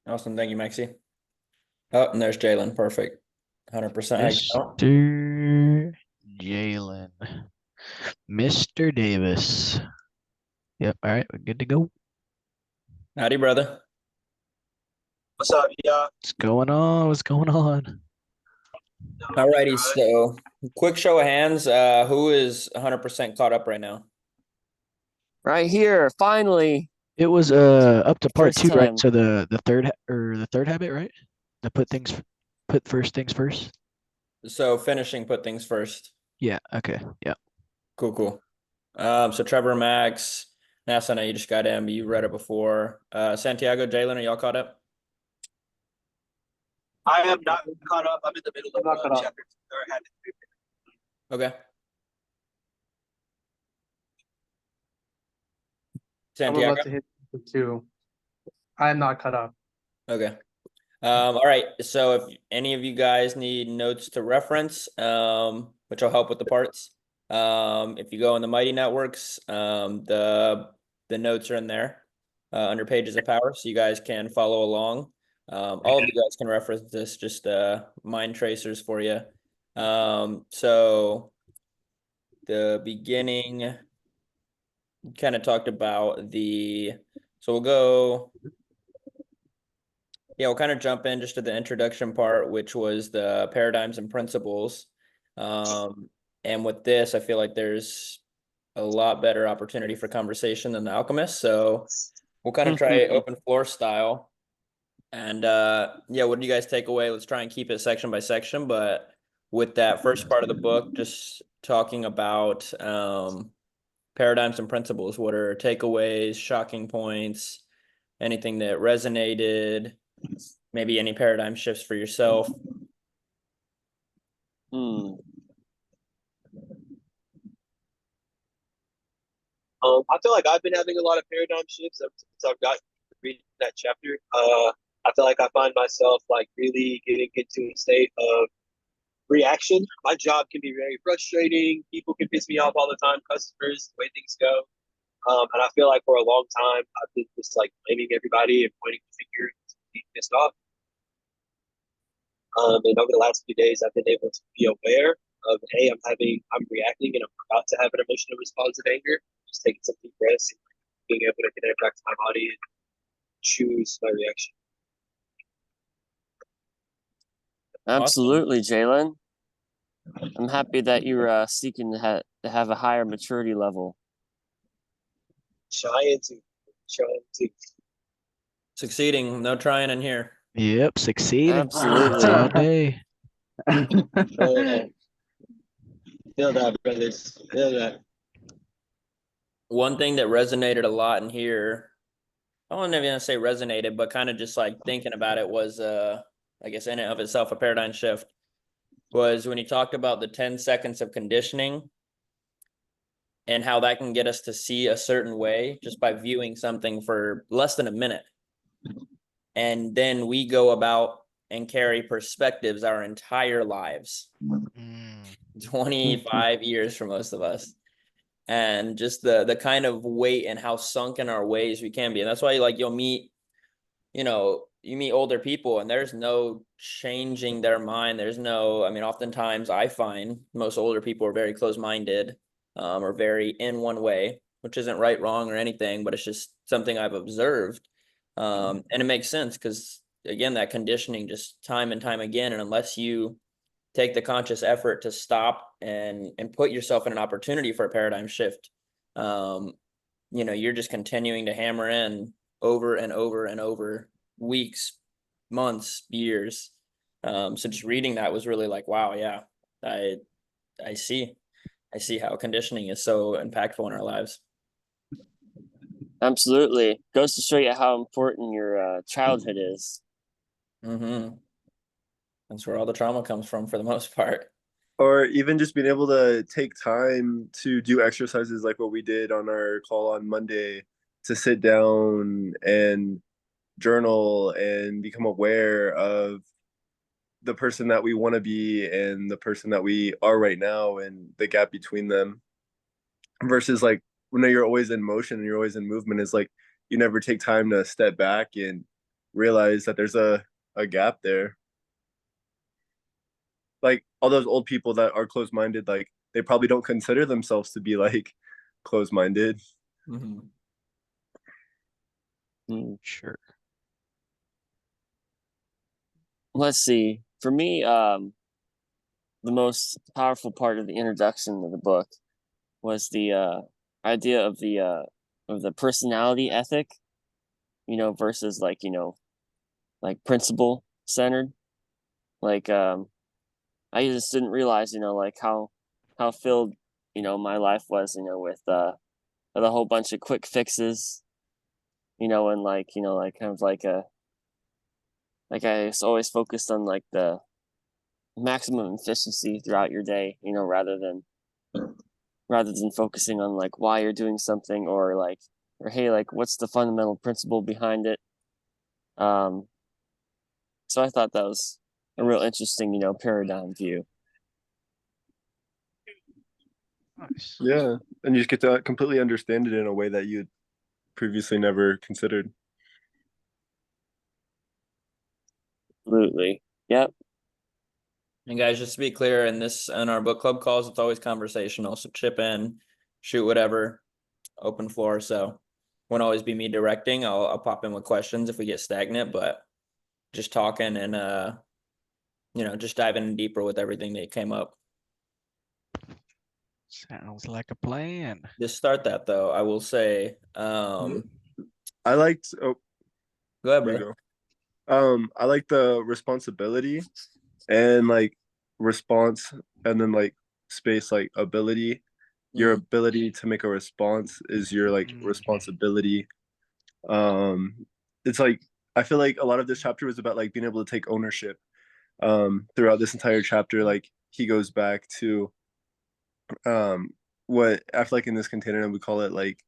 Awesome. Thank you, Maxie. Oh, and there's Jalen. Perfect. 100%. How you doing? Mr. Jalen. Mr. Davis. Yep. All right. We're good to go. Howdy, brother. What's up, y'all? What's going on? What's going on? Alrighty, so quick show of hands. Who is 100% caught up right now? Right here, finally, It was up to part first two, right? time. So the third habit, right? To put first things first. So finishing put things first. Yeah. Okay. Yeah. Cool, cool. So Trevor, Max, NASA, I know you just got in, but you read it before. Santiago, Jalen, are y'all caught up? I am not caught up. I'm in the middle Not of caught up. chapter two, or habit Okay. I'm Santiago? about to hit the two. I am not caught up. Okay. All right. So if any of you guys need notes to reference, which will help with the parts, if you go in the Mighty Networks, the notes are in there, under Pages of Power, so you guys can follow along. All of you guys can reference this, just mind tracers for you. So the beginning kind of talked about so we'll go. Yeah, we'll kind of jump in just to the introduction part, which was the paradigms and principles. And with this, I feel like there's a lot better opportunity for conversation than the alchemist. So we'll kind of try open floor style. And yeah, what do you guys take away? Let's try and keep it section by section. But with that first part of the book, just talking about paradigms and principles, what are takeaways, shocking points, anything that resonated, maybe any paradigm shifts for yourself. Hmm. I feel like I've been having a lot of paradigm shifts ever since I've got to read that chapter. I feel like I find myself like really getting into a state of reaction. My job can be very frustrating. People can piss me off all the time. Customers, the way things go. And I feel like for a long time I've been just like blaming everybody and pointing the finger and being pissed off. And over the last few days, I've been able to be aware of, hey, I'm reacting and I'm about to have an emotional response of anger. Just taking some deep breaths and being able to connect back to my body and choose my reaction. Absolutely, Jalen. I'm happy that you're seeking to have a higher maturity level. Trying to. Succeeding, no trying in here. Yep. Succeeding. It's Absolutely. all day. Feel that, brothers. Feel that. One thing that resonated a lot in here, I don't even gonna say resonated, but kind of just like thinking about it was, I guess in and of itself, a paradigm shift, was when he talked about the 10 seconds of conditioning and how that can get us to see a certain way just by viewing something for less than a minute. And then we go about and carry perspectives our entire lives, 25 years for most of us. And just the kind of weight and how sunk in our ways we can be. And that's why like you meet older people and there's no changing their mind. There's no, I mean, oftentimes I find most older people are very close-minded, or very in one way, which isn't right, wrong, or anything, but it's just something I've observed. And it makes sense because again, that conditioning just time and time again, and unless you take the conscious effort to stop and put yourself in an opportunity for a paradigm shift, you're just continuing to hammer in over and over and over, weeks, months, years. So just reading that was really like, wow, yeah, I I see. I see how conditioning is so impactful in our lives. Absolutely. Goes to show you how important your childhood is. Mm-hmm. That's where all the trauma comes from for the most part. Or even just being able to take time to do exercises like what we did on our call on Monday, to sit down and journal and become aware of the person that we want to be and the person that we are right now and the gap between them, versus like when you're always in motion and you're always in movement, is like you never take time to step back and realize that there's a gap there. Like all those old people that are closed-minded, like they probably don't consider themselves to be like closed-minded. Mhm. Sure. Let's see. For me, the most powerful part of the introduction of the book was the idea of the personality ethic, versus like principle centered. Like I just didn't realize, like how filled, my life was, with a whole bunch of quick fixes, and like kind of like I was always focused on like the maximum efficiency throughout your day, rather than focusing on like why you're doing something, or hey, like what's the fundamental principle behind it. So I thought that was a real interesting, paradigm view. Nice. Yeah, and you just get to completely understand it in a way that you previously never considered. Absolutely. Yep. And guys, just to be clear, in our book club calls, it's always conversational. So chip in, shoot whatever, open floor. So won't always be me directing. I'll pop in with questions if we get stagnant, but just talking and just diving in deeper with everything that came up. Sounds like a plan. To start that though, I will say, I liked. Oh, go ahead, you brother. go. I like the responsibility and like response, and then like space, like ability. Your ability to make a response is your like responsibility. It's like I feel like a lot of this chapter was about like being able to take ownership. Throughout this entire chapter, like he goes back to what I feel like in this container we call it like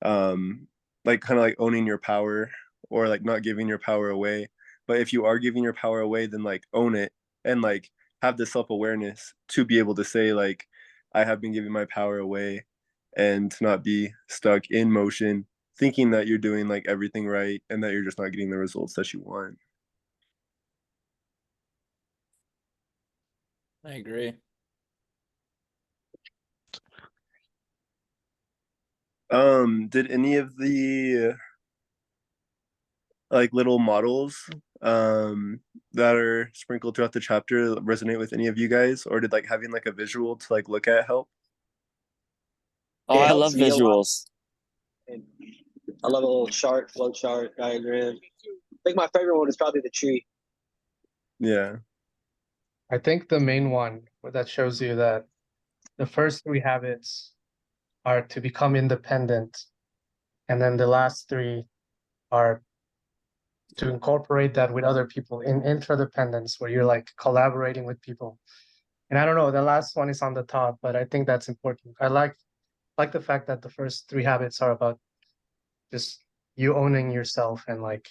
kind of like owning your power, or like not giving your power away. But if you are giving your power away, then like own it, and like have the self-awareness to be able to say like I have been giving my power away, and to not be stuck in motion thinking that you're doing like everything right and that you're just not getting the results that you want. I agree. Did any of the like little models that are sprinkled throughout the chapter resonate with any of you guys, or did like having like a visual to like look at help? Oh, It I helps love me a lot. visuals. And I love a little chart, flow chart, diagram. I think my favorite one is probably the tree. Yeah. I think the main one that shows you that the first three habits are to become independent, and then the last three are to incorporate that with other people in interdependence, where you're like collaborating with people. And I don't know, the last one is on the top, but I think that's important. I like the fact that the first three habits are about just you owning yourself and like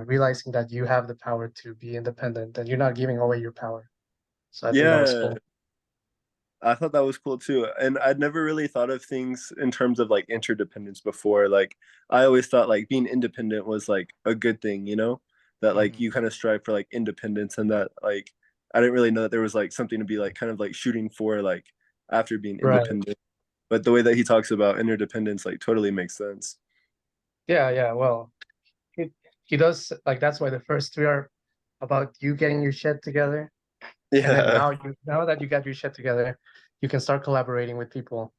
realizing that you have the power to be independent and you're not giving away your power. So I think that was Yeah, cool. I thought that was cool too. And I'd never really thought of things in terms of like interdependence before. Like I always thought like being independent was like a good thing, you know? That like Mhm. you kind of strive for like independence, and that like I didn't really know that there was like something to be like kind of like shooting for like after being Right. independent. But the way that he talks about interdependence like totally makes sense. Yeah. Well, he does like that's why the first three are about you getting your shit together. And then Yeah. now that you got your shit together, you can start collaborating with people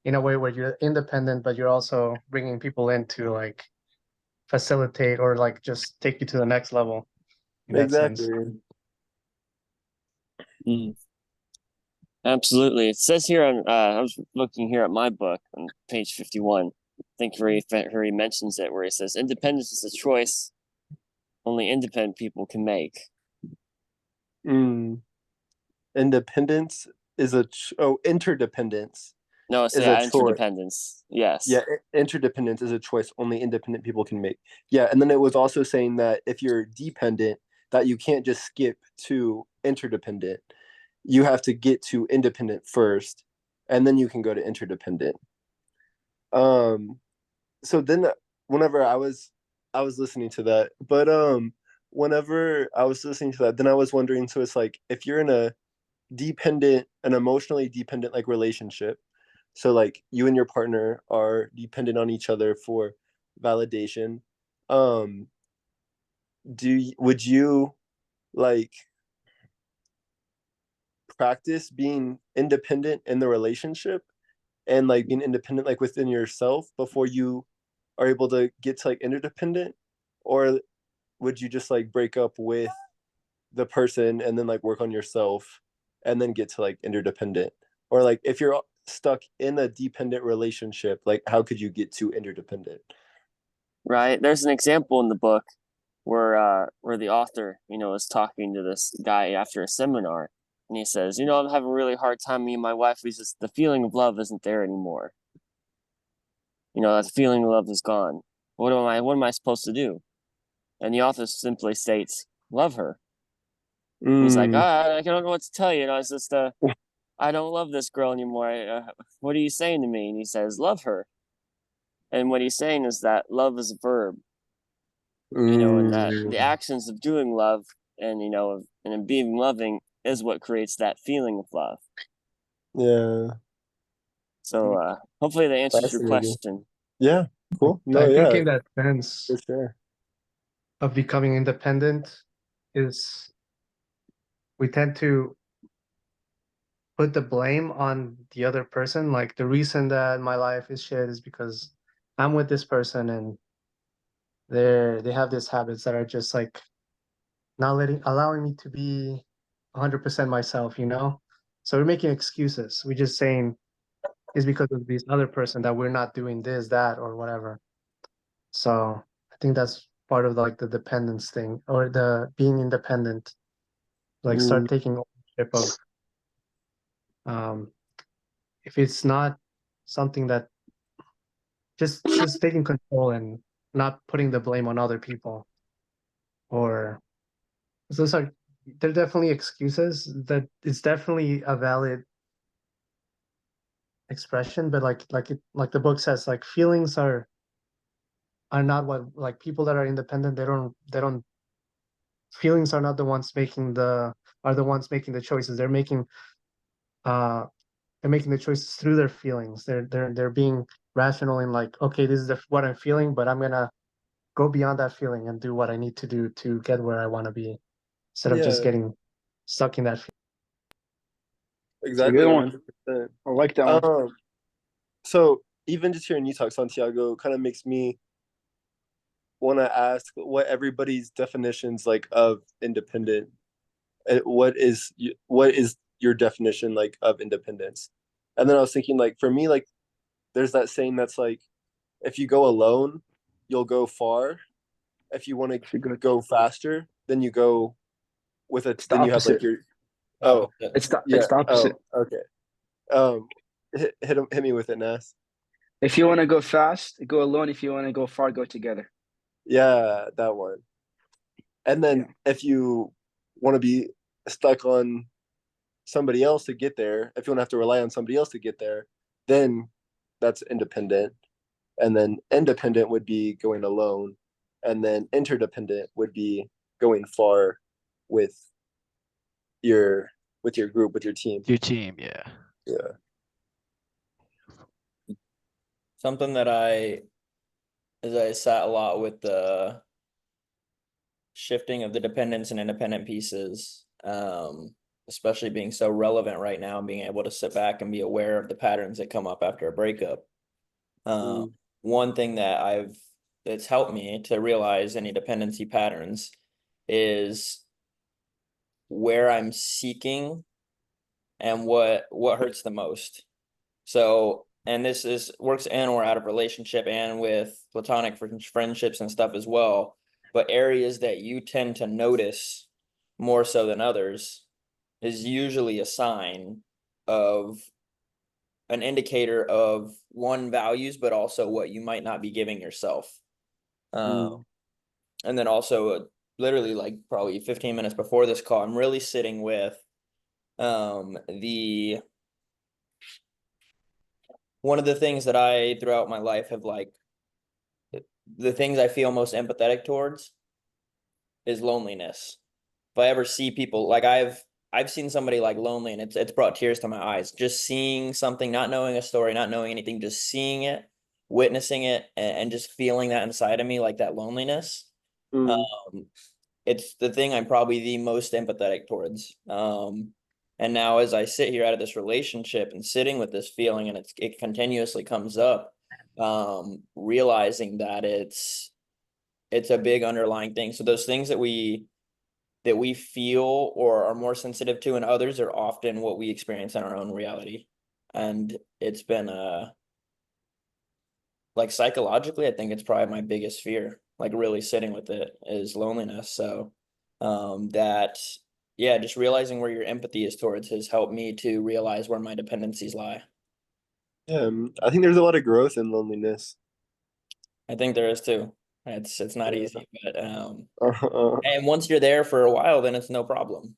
in a way where you're independent, but you're also bringing people in to like facilitate or like just take you to the next level in that sense. Exactly. Mm. Absolutely. It says here on I was looking here at my book on page 51. I think where he mentions it, where he says independence is a choice only independent people can make. Mm. Independence is interdependence No, it's is a choice. interdependence. Yes. Yeah, interdependence is a choice only independent people can make. Yeah, and then it was also saying that if you're dependent, that you can't just skip to interdependent. You have to get to independent first, and then you can go to interdependent. So then whenever I was listening to that. But whenever I was listening to that, then I was wondering, so it's like if you're in an emotionally dependent like relationship, so like you and your partner are dependent on each other for validation, um, would you like practice being independent in the relationship and like being independent like within yourself before you are able to get to like interdependent, or would you just like break up with the person and then like work on yourself and then get to like interdependent? Or like if you're stuck in a dependent relationship, like how could you get to interdependent? Right. There's an example in the book where the author, is talking to this guy after a seminar, and he says, I'm having a really hard time. Me and my wife, we just the feeling of love isn't there anymore. That feeling of love is gone. What am I supposed to do? And the author simply states, love her. He's like, I don't know what to tell you. It's just I don't love this girl anymore. What are you saying to me? And he says, love her. And what he's saying is that love is a verb, and that the actions of doing love and and being loving is what creates that feeling of love. Yeah. So hopefully that answers your Fascinating. question. Yeah. Cool. No, I think yeah, in that sense for sure. of becoming independent is we tend to put the blame on the other person. Like the reason that my life is shit is because I'm with this person and they have these habits that are just like not allowing me to be 100% myself, you know? So we're making excuses. We're just saying it's because of this other person that we're not doing this, that, or whatever. So I think that's part of like the dependence thing or the being independent. Like start taking ownership of if it's not something that just taking control and not putting the blame on other people or those are they're definitely excuses that it's definitely a valid expression, but like the book says, like feelings are not what like people that are independent, they don't feelings are not the ones making the choices. Uh they're making the choices through their feelings. They're being rational in like, okay, this is what I'm feeling, but I'm gonna go beyond that feeling and do what I need to do to get where I want to be instead of just Yeah, getting stuck in that. It's a exactly. good one. 100%. I like that one. So even just hearing you talk, Santiago, kind of makes me want to ask what everybody's definitions like of independent. What is your definition like of independence? And then I was thinking like for me like there's that saying that's like if you go alone, you'll go far. If you want It's a to good. go faster, then you go with it. It's the Then you have like opposite. your oh Opposite. It's yeah the oh opposite. okay hit me with it, Nas. If you want to go fast, go alone. If you want to go far, go together. Yeah, that one. And then Yeah. if you want to be stuck on somebody else to get there, if you want to have to rely on somebody else to get there, then that's independent. And then independent would be going alone. And then interdependent would be going far with your group, with your team. Your team, yeah. Yeah. Something that as I sat a lot with the shifting of the dependence and independent pieces, especially being so relevant right now and being able to sit back and be aware of the patterns that come up after a breakup. One thing that's helped me to realize any dependency patterns is where I'm seeking and what hurts the most. So, and this works in or out of relationship and with platonic friendships and stuff as well. But areas that you tend to notice more so than others is usually a sign of an indicator of one values, but also what you might not be giving yourself. And then also literally like probably 15 minutes before this call, I'm really sitting with the one of the things that I throughout my life have like the things I feel most empathetic towards is loneliness. If I ever see people like I've seen somebody like lonely and it's brought tears to my eyes. Just seeing something, not knowing a story, not knowing anything, just seeing it, witnessing it, and just feeling that inside of me, like that loneliness. Mm. It's the thing I'm probably the most empathetic towards. And now as I sit here out of this relationship and sitting with this feeling and it continuously comes up, realizing that it's a big underlying thing. So those things that we feel or are more sensitive to in others are often what we experience in our own reality. And it's been like psychologically, I think it's probably my biggest fear, like really sitting with it is loneliness. So that yeah, just realizing where your empathy is towards has helped me to realize where my dependencies lie. Yeah, I think there's a lot of growth in loneliness. I think there is too. It's not Yeah. easy, but and once you're there for a while, then it's no problem.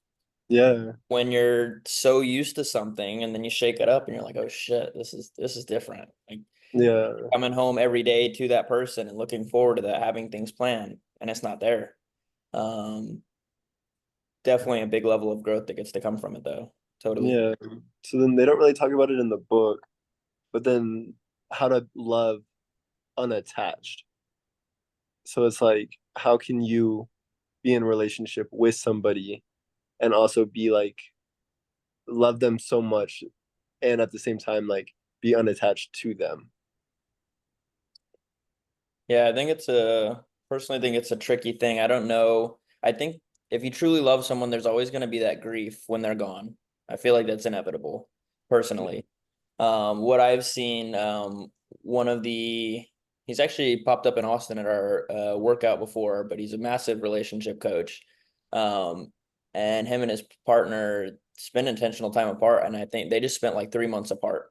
Yeah, When you're so used to something and then you shake it up and you're like, oh shit, this is different. Like yeah, coming home every day to that person and looking forward to that, having things planned, and it's not there. Um, definitely a big level of growth that gets to come from it though. Totally. yeah. So then they don't really talk about it in the book, but then how to love unattached. So it's like, how can you be in a relationship with somebody and also be like, love them so much and at the same time, like, be unattached to them? Yeah, I think personally think it's a tricky thing. I don't know. I think if you truly love someone, there's always going to be that grief when they're gone. I feel like that's inevitable, personally. What I've seen, one of the he's actually popped up in Austin at our workout before, but he's a massive relationship coach. And him and his partner spend intentional time apart, and I think they just spent like 3 months apart,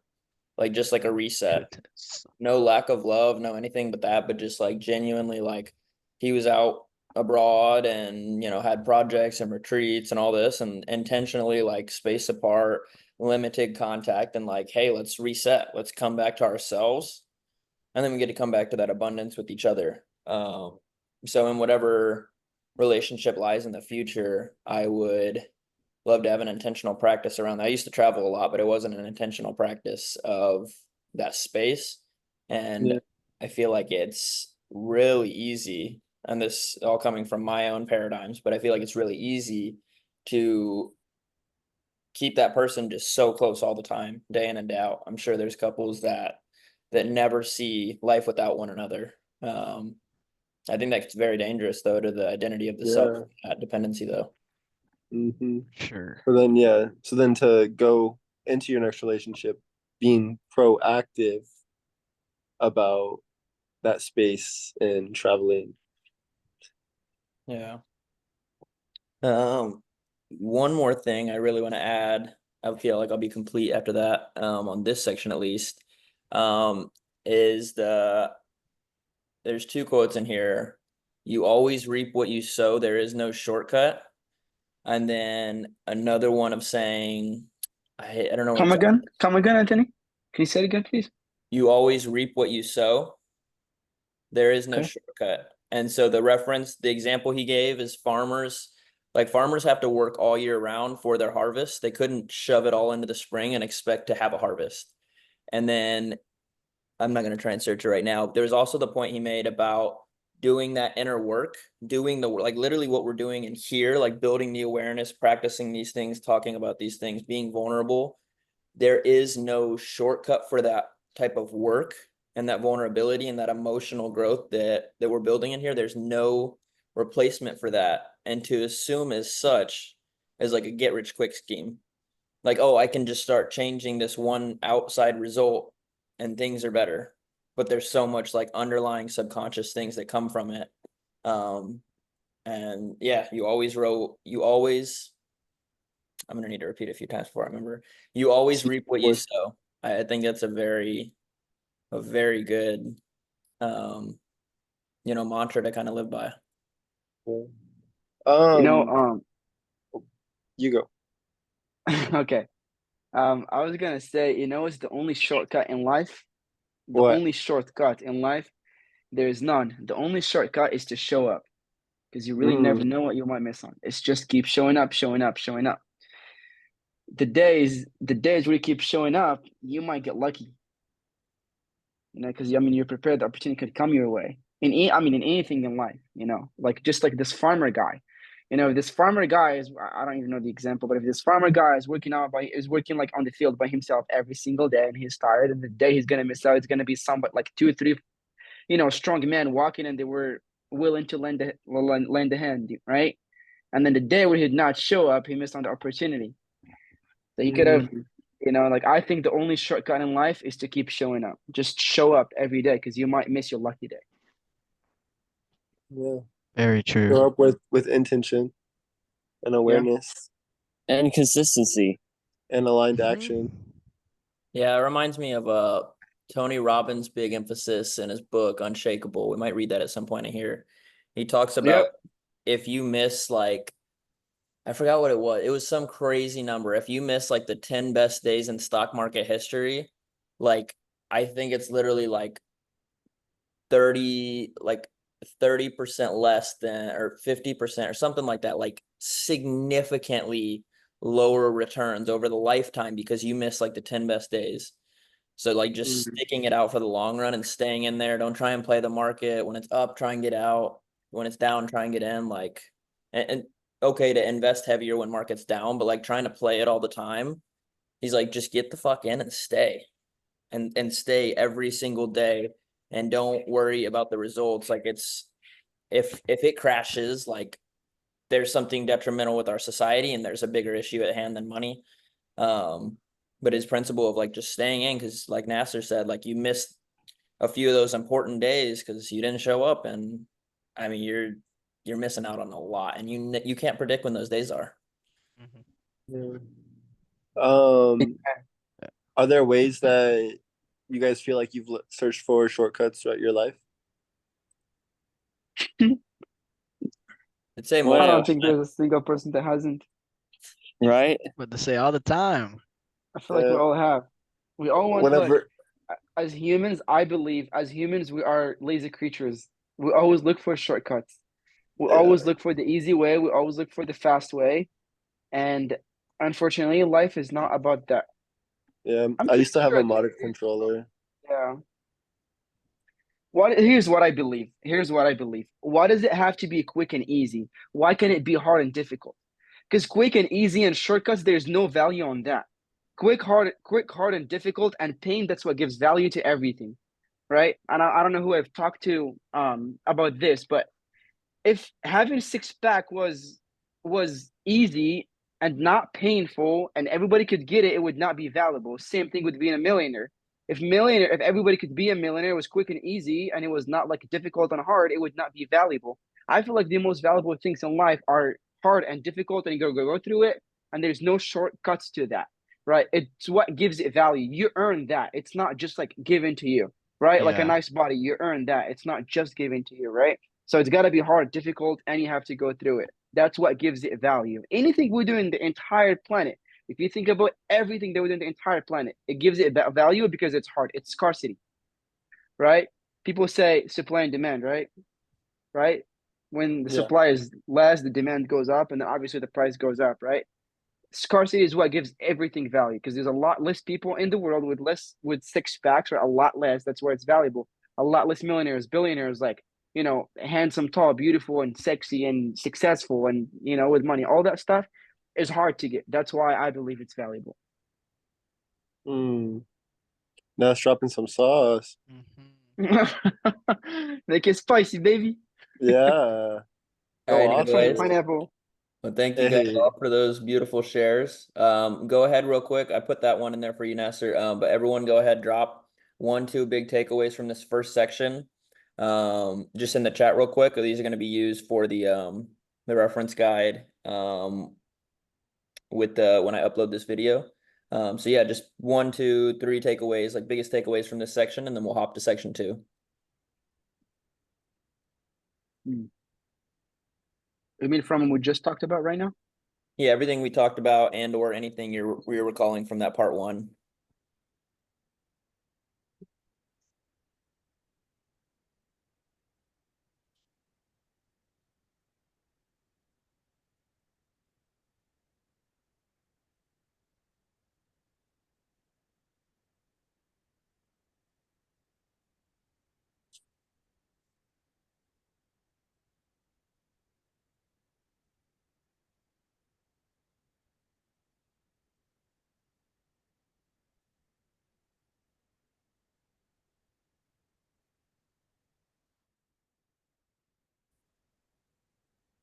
like just like a reset. Goodness. No lack of love, no anything but that, but just like genuinely like he was out abroad and had projects and retreats and all this and intentionally like space apart, limited contact, and like, hey, let's reset, let's come back to ourselves, and then we get to come back to that abundance with each other. So in whatever relationship lies in the future, I would love to have an intentional practice around that. I used to travel a lot, but it wasn't an intentional practice of that space. And Yeah. I feel like it's really easy, and this all coming from my own paradigms, but I feel like it's really easy to keep that person just so close all the time, day in and day out. I'm sure there's couples that never see life without one another. I think that's very dangerous though to the identity of the self, dependency though. Mm-hmm. Sure. So then, yeah. So then to go into your next relationship, being proactive about that space and traveling. Yeah. One more thing I really want to add. I feel like I'll be complete after that, on this section at least. Is there's two quotes in here. You always reap what you sow, there is no shortcut. And then another one of saying, I don't know what Come again, Anthony. Can you say it again, please? you always reap what you sow. There is no Okay. shortcut. And so the example he gave is farmers. Like farmers have to work all year round for their harvest. They couldn't shove it all into the spring and expect to have a harvest. And then I'm not going to try and search it right now. There's also the point he made about doing that inner work, doing the like literally what we're doing in here, like building the awareness, practicing these things, talking about these things, being vulnerable. There is no shortcut for that type of work and that vulnerability and that emotional growth that we're building in here. There's no replacement for that. And to assume as such as like a get rich quick scheme, like, oh, I can just start changing this one outside result and things are better. But there's so much like underlying subconscious things that come from it. And yeah, you always I'm gonna need to repeat a few times before I remember. You always reap what you sow. I think that's a very good mantra to kind of live by. You go. Okay. I was gonna say, it's the only shortcut in life. The What? only shortcut in life There is none. The only shortcut is to show up, because you really never Mm. know what you might miss on. It's just keep showing up, showing up, showing up. The days where you keep showing up, you might get lucky. Because I mean, you're prepared. The opportunity could come your way. In anything in life, like just like this farmer guy. This farmer guy is, I don't even know the example, but if this farmer guy is working like on the field by himself every single day, and he's tired, and the day he's gonna miss out, it's gonna be somebody like 2 or 3, strong men walking, and they were willing to lend a hand, right? And then the day where he did not show up, he missed on the opportunity. So he could have, like, I think the only shortcut in life is to keep showing up. Just show up every day, because you might miss your lucky day. Yeah. Very true. Show up with intention and awareness And consistency. and aligned Mhm. action. Yeah, it reminds me of Tony Robbins' big emphasis in his book Unshakable. We might read that at some point in here. He talks about if you miss like, I forgot what it was. It was some crazy number. If you miss like the 10 best days in stock market history, like I think it's literally like 30% less than, or 50% or something like that, like significantly lower returns over the lifetime because you miss like the 10 best days. So like just sticking it out for the long run and staying in there. Don't try and play the market. When it's up, try and get out. When it's down, try and get in. Like, and okay to invest heavier when market's down, but like trying to play it all the time. He's like, just get the fuck in and stay, and stay every single day, and don't worry about the results. Like it's, if it crashes, like there's something detrimental with our society, and there's a bigger issue at hand than money. But his principle of like just staying in, because like Nasser said, like you missed a few of those important days because you didn't show up, and I mean you're missing out on a lot, and you can't predict when those days are. Mhm. Yeah. Are there ways that you guys feel like you've searched for shortcuts throughout your life? I'd say Well, more. I don't think there's a single person that hasn't. Right? What to say all the time. I feel like we all have. We all want, look, Whenever as humans, I believe as humans, we are lazy creatures. We always look for shortcuts. We always look for the easy way. We always look for the fast way. And unfortunately, life is not about that. yeah, I'm I pretty used to have sure a modded controller. Yeah. Here's what I believe. Why does it have to be quick and easy? Why can't it be hard and difficult? Because quick and easy and shortcuts, there's no value on that. Quick, hard, and difficult and pain, that's what gives value to everything. Right? And I don't know who I've talked to about this, but if having six pack was easy and not painful and everybody could get it, it would not be valuable. Same thing with being a millionaire. If everybody could be a millionaire, it was quick and easy and it was not like difficult and hard, it would not be valuable. I feel like the most valuable things in life are hard and difficult, and you go through it, and there's no shortcuts to that. Right? It's what gives it value. You earn that. It's not just like given to you. Right? Like a Yeah. nice body, you earn that. It's not just given to you, right? So it's got to be hard, difficult, and you have to go through it. That's what gives it value. Anything we do in the entire planet, if you think about everything that we do in the entire planet, it gives it value because it's hard. It's scarcity, right? People say supply and demand, right? Right? When the Yeah. supply is less, the demand goes up, and then obviously the price goes up, right? Scarcity is what gives everything value, because there's a lot less people in the world with six packs, or a lot less. That's where it's valuable. A lot less millionaires, billionaires, like, handsome, tall, beautiful, and sexy, and successful, and with money. All that stuff is hard to get. That's why I believe it's valuable. Now it's dropping some sauce. Make it spicy, baby. Yeah. All right, off, anyways. Pineapple. Well, thank you guys all for those beautiful shares. Go ahead real quick. I put that one in there for you, Nasser. But everyone go ahead, drop 1-2 big takeaways from this first section. Just in the chat real quick. These are going to be used for the reference guide with when I upload this video. So yeah, just 1, 2, 3 takeaways, like biggest takeaways from this section, and then we'll hop to section 2. You mean from what we just talked about right now? Yeah, everything we talked about and or anything you're recalling from that part 1.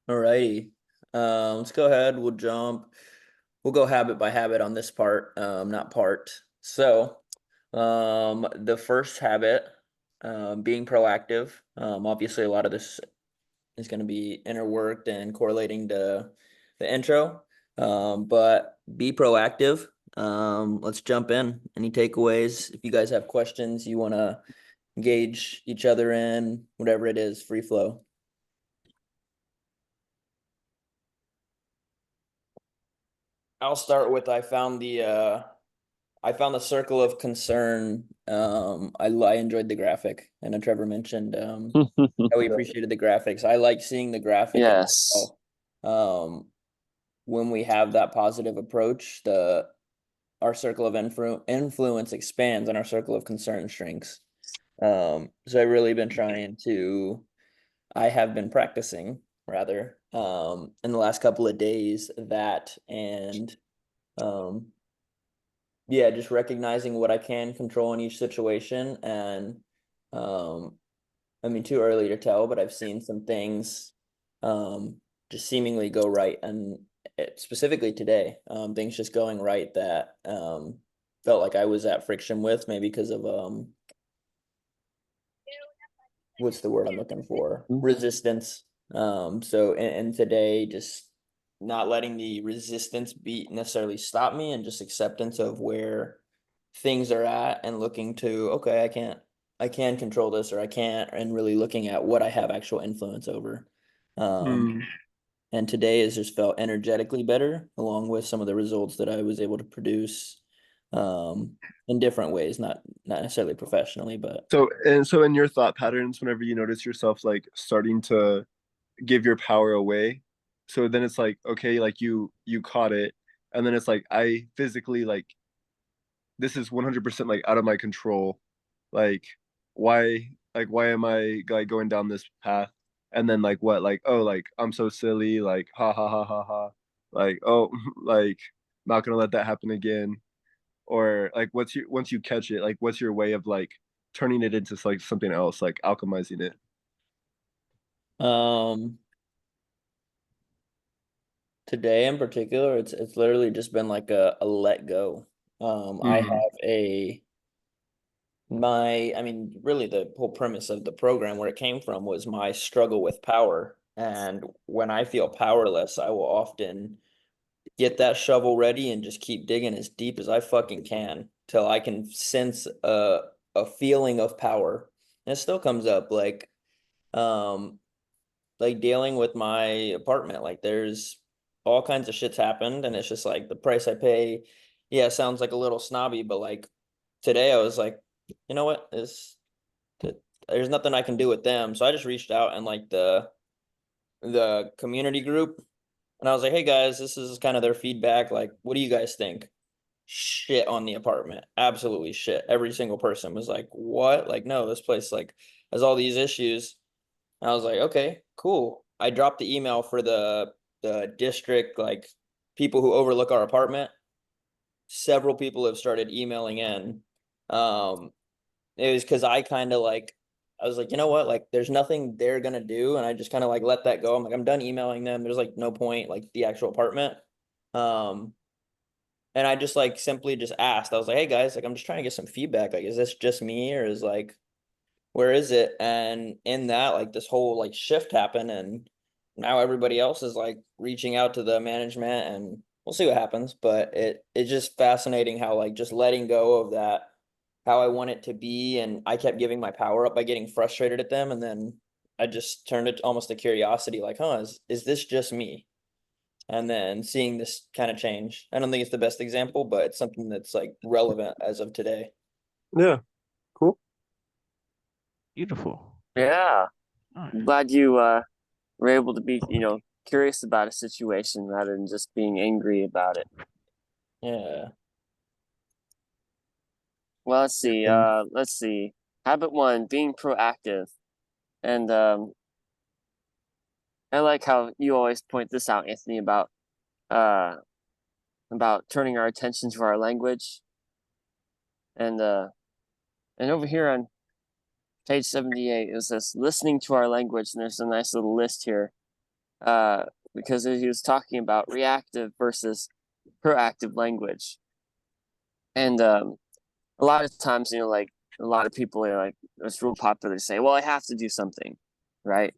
Alrighty. Let's go ahead. We'll jump. We'll go habit by habit on this part, not part. So, the first habit, being proactive. Obviously, a lot of this is going to be interworked and correlating to the intro. But be proactive. Let's jump in. Any takeaways? If you guys have questions, you want to engage each other in, whatever it is, free flow. I'll start with I found the circle of concern. I enjoyed the graphic. I know Trevor mentioned how he appreciated the graphics. I like seeing the graphic. Yes. When we have that positive approach, our circle of influence expands and our circle of concern shrinks. So I've really been I have been practicing rather in the last couple of days that, and yeah, just recognizing what I can control in each situation. And I mean, too early to tell, but I've seen some things just seemingly go right, and specifically today, things just going right that felt like I was at friction with, maybe because of what's the word I'm looking for? Resistance. So and today, just not letting the resistance beat necessarily stop me, and just acceptance of where things are at, and looking to, okay, I can control this, or I can't, and really looking at what I have actual influence over. And today has just felt energetically better, along with some of the results that I was able to produce in different ways, not necessarily professionally, but So in your thought patterns, whenever you notice yourself like starting to give your power away, so then it's like, okay, like you caught it, and then it's like, I physically, like, this is 100% like out of my control. Like, why am I like going down this path? And then like what? Like, oh, like I'm so silly, like ha ha ha ha ha. Like, oh, like not gonna let that happen again. Or like once you catch it, like what's your way of like turning it into like something else, like alchemizing it? today in particular, it's literally just been like a let go. I have I mean, really the whole premise of the program, where it came from, was my struggle with power. And when I feel powerless, I will often get that shovel ready and just keep digging as deep as I fucking can till I can sense a feeling of power. And it still comes up, um like dealing with my apartment. Like, there's all kinds of shit's happened, and it's just like the price I pay. Yeah, sounds like a little snobby, but like today I was like, you know what, there's nothing I can do with them. So I just reached out and like the community group, and I was like, hey guys, this is kind of their feedback. Like, what do you guys think? Shit on the apartment. Absolutely shit. Every single person was like, what? Like, no, this place like has all these issues. And I was like, okay, cool. I dropped the email for the district, like people who overlook our apartment. Several people have started emailing in. It was because I was like, you know what? Like, there's nothing they're gonna do, and I just kind of like let that go. I'm like, I'm done emailing them. There's like no point, like the actual apartment. Um, and I just like simply just asked. I was like, hey guys, like I'm just trying to get some feedback. Like, is this just me, or is like, where is it? And in that, like, this whole like shift happened, and now everybody else is like reaching out to the management, and we'll see what happens. But it's just fascinating how like just letting go of that, how I want it to be. And I kept giving my power up by getting frustrated at them, and then I just turned it almost to curiosity, like, huh, is this just me? And then seeing this kind of change. I don't think it's the best example, but it's something that's like relevant as of today. Yeah, cool. Beautiful. Yeah. Alright. I'm glad you were able to be, curious about a situation rather than just being angry about it. Yeah. Well, let's see. Habit 1, being proactive. And I like how you always point this out, Anthony, about turning our attention to our language. And over here on page 78, it says listening to our language, and there's a nice little list here. because he was talking about reactive versus proactive language. And a lot of times, like a lot of people are like, it's real popular to say, well, I have to do something, right?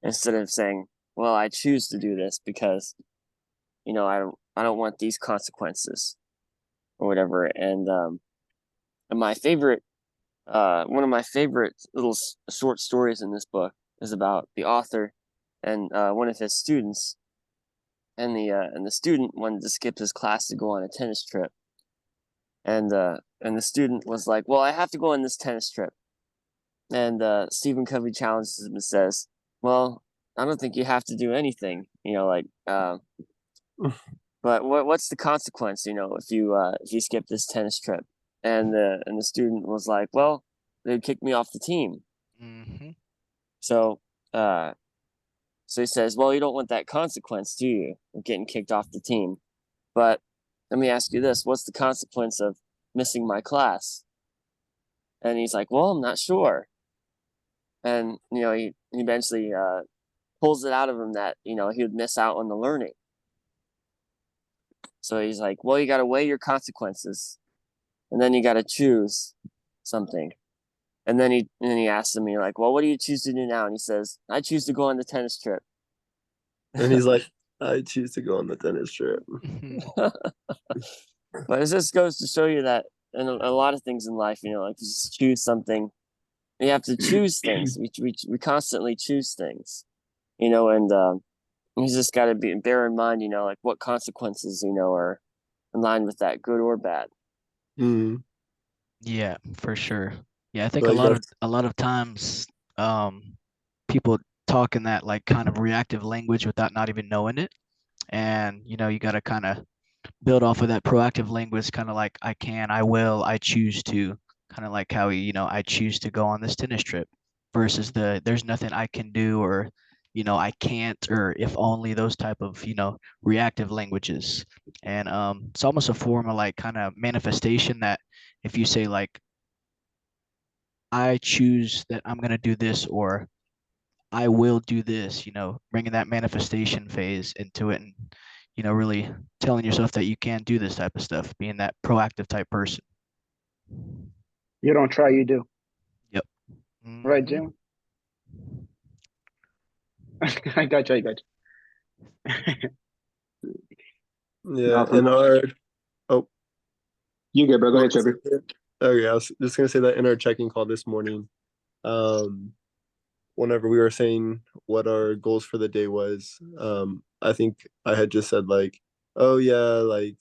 Instead of saying, well, I choose to do this because, I don't want these consequences or whatever. And my favorite, one of my favorite little short stories in this book is about the author and one of his students. And the student wanted to skip his class to go on a tennis trip. And the student was like, well, I have to go on this tennis trip. And Stephen Covey challenges him and says, well, I don't think you have to do anything, but what's the consequence, if you skip this tennis trip? And the student was like, well, they'd kick me off the team. Mm-hmm. So he says, well, you don't want that consequence, do you, of getting kicked off the team? But let me ask you this, what's the consequence of missing my class? And he's like, well, I'm not sure. And, he eventually pulls it out of him that, he would miss out on the learning. So he's like, well, you got to weigh your consequences. And then you got to choose something. And then he asks him, you're like, well, what do you choose to do now? And he says, I choose to go on the tennis trip. And he's like, I choose to go on the tennis trip. But it just goes to show you that in a lot of things in life, like just choose something. You have to choose things. We constantly choose things, and you just got to bear in mind, like what consequences, are in line with that, good or bad. Mm. Yeah, for sure. Yeah, I think Like a lot of times people talk in that like kind of reactive language without not even knowing it. And you got to kind of build off of that proactive language, kind of like I can, I will, I choose to, kind of like how I choose to go on this tennis trip versus there's nothing I can do, or I can't, or if only, those type of reactive languages. And it's almost a form of like kind of manifestation, that if you say like I choose that I'm going to do this, or I will do this, bringing that manifestation phase into it, and really telling yourself that you can do this type of stuff, being that proactive type person. You don't try, you do. Yep. Right, Mhm. Jim? I got you. Yeah, No, in our you good, bro. Go ahead, Trevor. okay, I was just gonna say that in our checking call this morning, whenever we were saying what our goals for the day was, I think I had just said like, oh yeah, like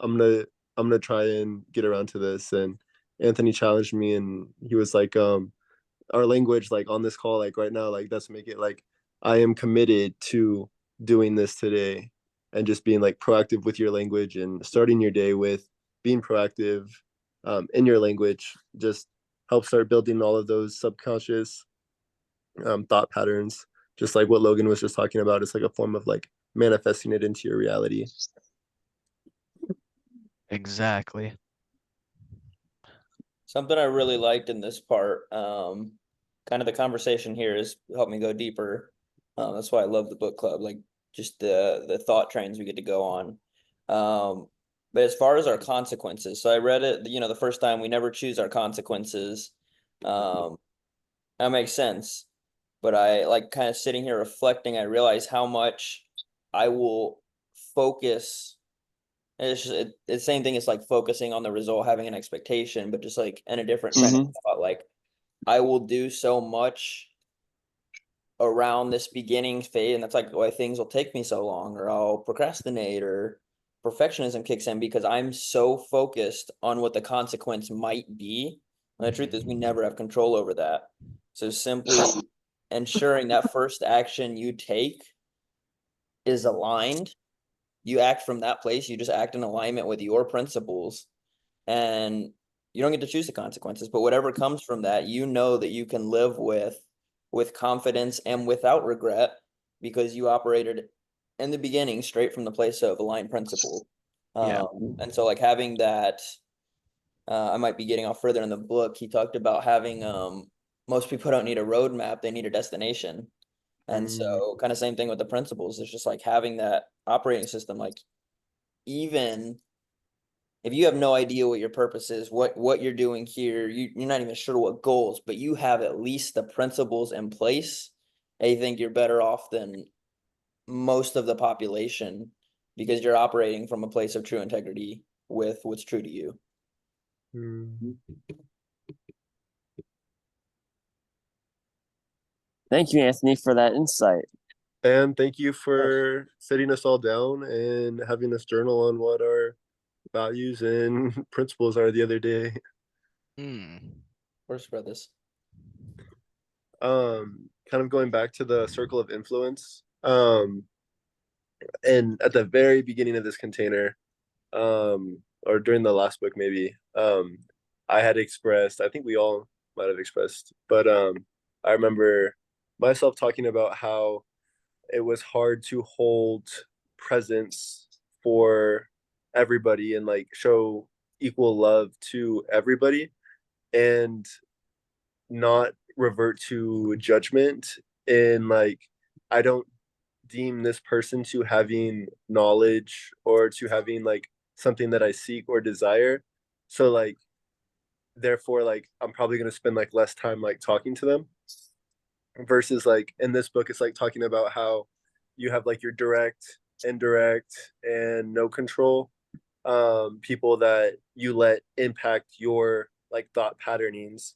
I'm gonna try and get around to this, and Anthony challenged me, and he was like, our language like on this call, like right now, like let's make it like I am committed to doing this today, and just being like proactive with your language and starting your day with being proactive in your language just help start building all of those subconscious thought patterns, just like what Logan was just talking about. It's like a form of like manifesting it into your reality. Exactly. Something I really liked in this part, kind of the conversation here has helped me go deeper. That's why I love the book club, like just the thought trains we get to go on. But as far as our consequences, so I read it, the first time, we never choose our consequences. That makes sense. But I like kind of sitting here reflecting, I realize how much I will focus. It's just the same thing as like focusing on the result, having an expectation, but just like in a different train of thought. Like I will do so much around this beginning phase, and that's like why things will take me so long, or I'll procrastinate, or perfectionism kicks in because I'm so focused on what the consequence might be. And the truth is we never have control over that. So simply ensuring that first action you take is aligned, you act from that place, you just act in alignment with your principles, and you don't get to choose the consequences, but whatever comes from that, that you can live with confidence and without regret, because you operated in the beginning straight from the place of aligned principle. Yeah. And so like having that, I might be getting off further in the book. He talked about having most people don't need a roadmap, they need a destination. And so kind of same thing with the principles. It's just like having that operating system, like even if you have no idea what your purpose is, what you're doing here, you're not even sure what goals, but you have at least the principles in place. I think you're better off than most of the population because you're operating from a place of true integrity with what's true to you. Thank you, Anthony, for that insight. And thank you for sitting us all down and having us journal on what our values and principles are the other day. Of course, brothers. Kind of going back to the circle of influence. And at the very beginning of this container, or during the last book maybe, I had expressed, I think we all might have expressed, but I remember myself talking about how it was hard to hold presence for everybody and like show equal love to everybody and not revert to judgment in like I don't deem this person to having knowledge or to having like something that I seek or desire. So like therefore like I'm probably going to spend like less time like talking to them versus like in this book it's like talking about how you have like your direct, indirect, and no control people that you let impact your like thought patternings.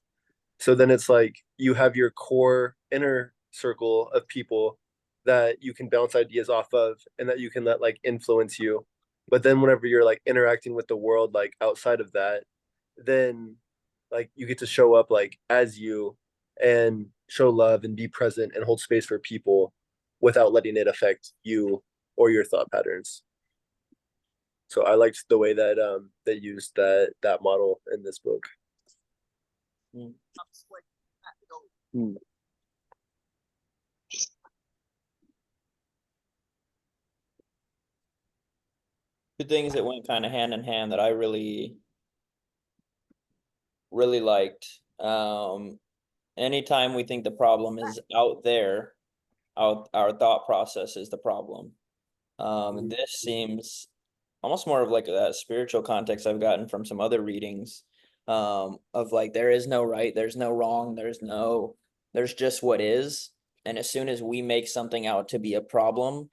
So then it's like you have your core inner circle of people that you can bounce ideas off of and that you can let like influence you. But then whenever you're like interacting with the world like outside of that, then like you get to show up like as you and show love and be present and hold space for people without letting it affect you or your thought patterns. So I liked the way that they used that model in this book. Two things that went kind of hand in hand that I really liked. Anytime we think the problem is out there, our thought process is the problem. This seems almost more of like a spiritual context I've gotten from some other readings, of like there is no right, there's no wrong, there's just what is. And as soon as we make something out to be a problem,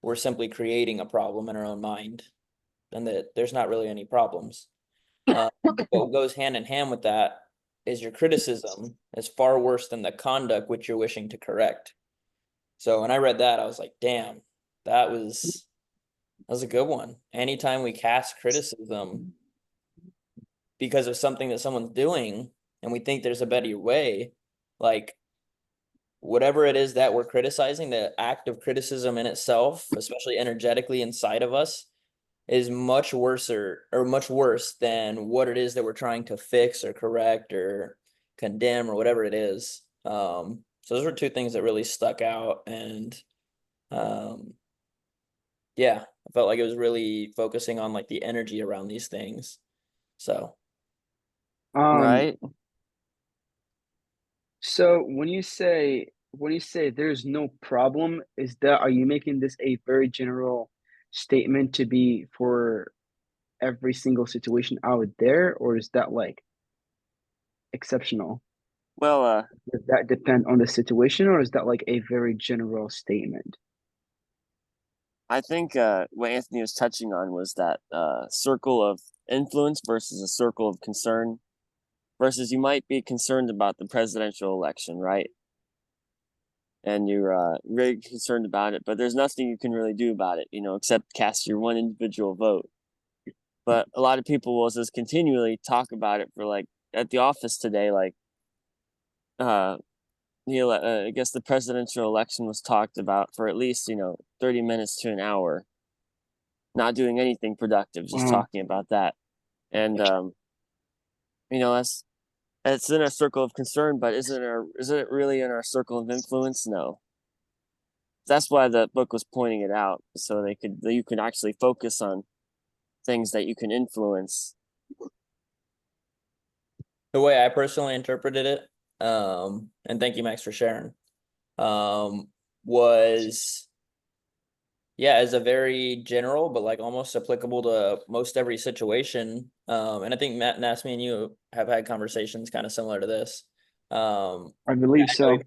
we're simply creating a problem in our own mind, and that there's not really any problems. What goes hand in hand with that is your criticism is far worse than the conduct which you're wishing to correct. So when I read that, I was like, damn, that was a good one. Anytime we cast criticism because of something that someone's doing and we think there's a better way, like whatever it is that we're criticizing, the act of criticism in itself, especially energetically inside of us, is much worse or much worse than what it is that we're trying to fix or correct or condemn or whatever it is. So those were two things that really stuck out, and yeah, I felt like it was really focusing on like the energy around these things. So Right? So when you say there's no problem, are you making this a very general statement to be for every single situation out there, or is that like exceptional? Well, Does that depend on the situation, or is that like a very general statement? I think what Anthony was touching on was that circle of influence versus a circle of concern, versus you might be concerned about the presidential election, right? And you're really concerned about it, but there's nothing you can really do about it, except cast your one individual vote. But a lot of people will just continually talk about it for like at the office today, like I guess the presidential election was talked about for at least 30 minutes to an hour, not doing anything productive, just talking about that. And that's it's in our circle of concern, but isn't it really in our circle of influence? No. That's why the book was pointing it out, so you can actually focus on things that you can influence. the way I personally interpreted it, and thank you, Max, for sharing. was, yeah, is a very general, but like almost applicable to most every situation. And I think Matt Nasmi and you have had conversations kind of similar to this. I believe so.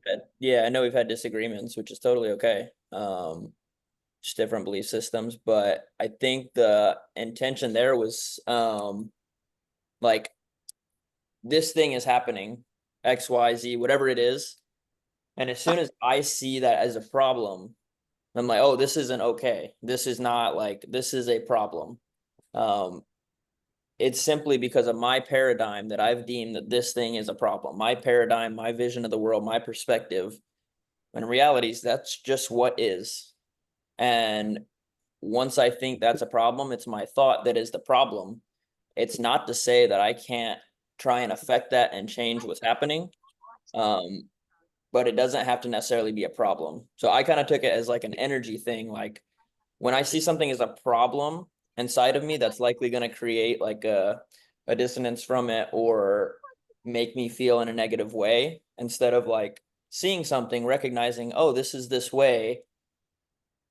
I know we've had disagreements, which is totally okay. Just different belief systems, but I think the intention there was like, this thing is happening, X, Y, Z, whatever it is. And as soon as I see that as a problem, I'm like, oh, this isn't okay. This is not like, this is a problem. It's simply because of my paradigm that I've deemed that this thing is a problem. My paradigm, my vision of the world, my perspective. In reality, that's just what is. And once I think that's a problem, it's my thought that is the problem. It's not to say that I can't try and affect that and change what's happening. But it doesn't have to necessarily be a problem. So I kind of took it as like an energy thing. Like when I see something as a problem inside of me, that's likely going to create like a dissonance from it or make me feel in a negative way, instead of like seeing something, recognizing, oh, this is this way.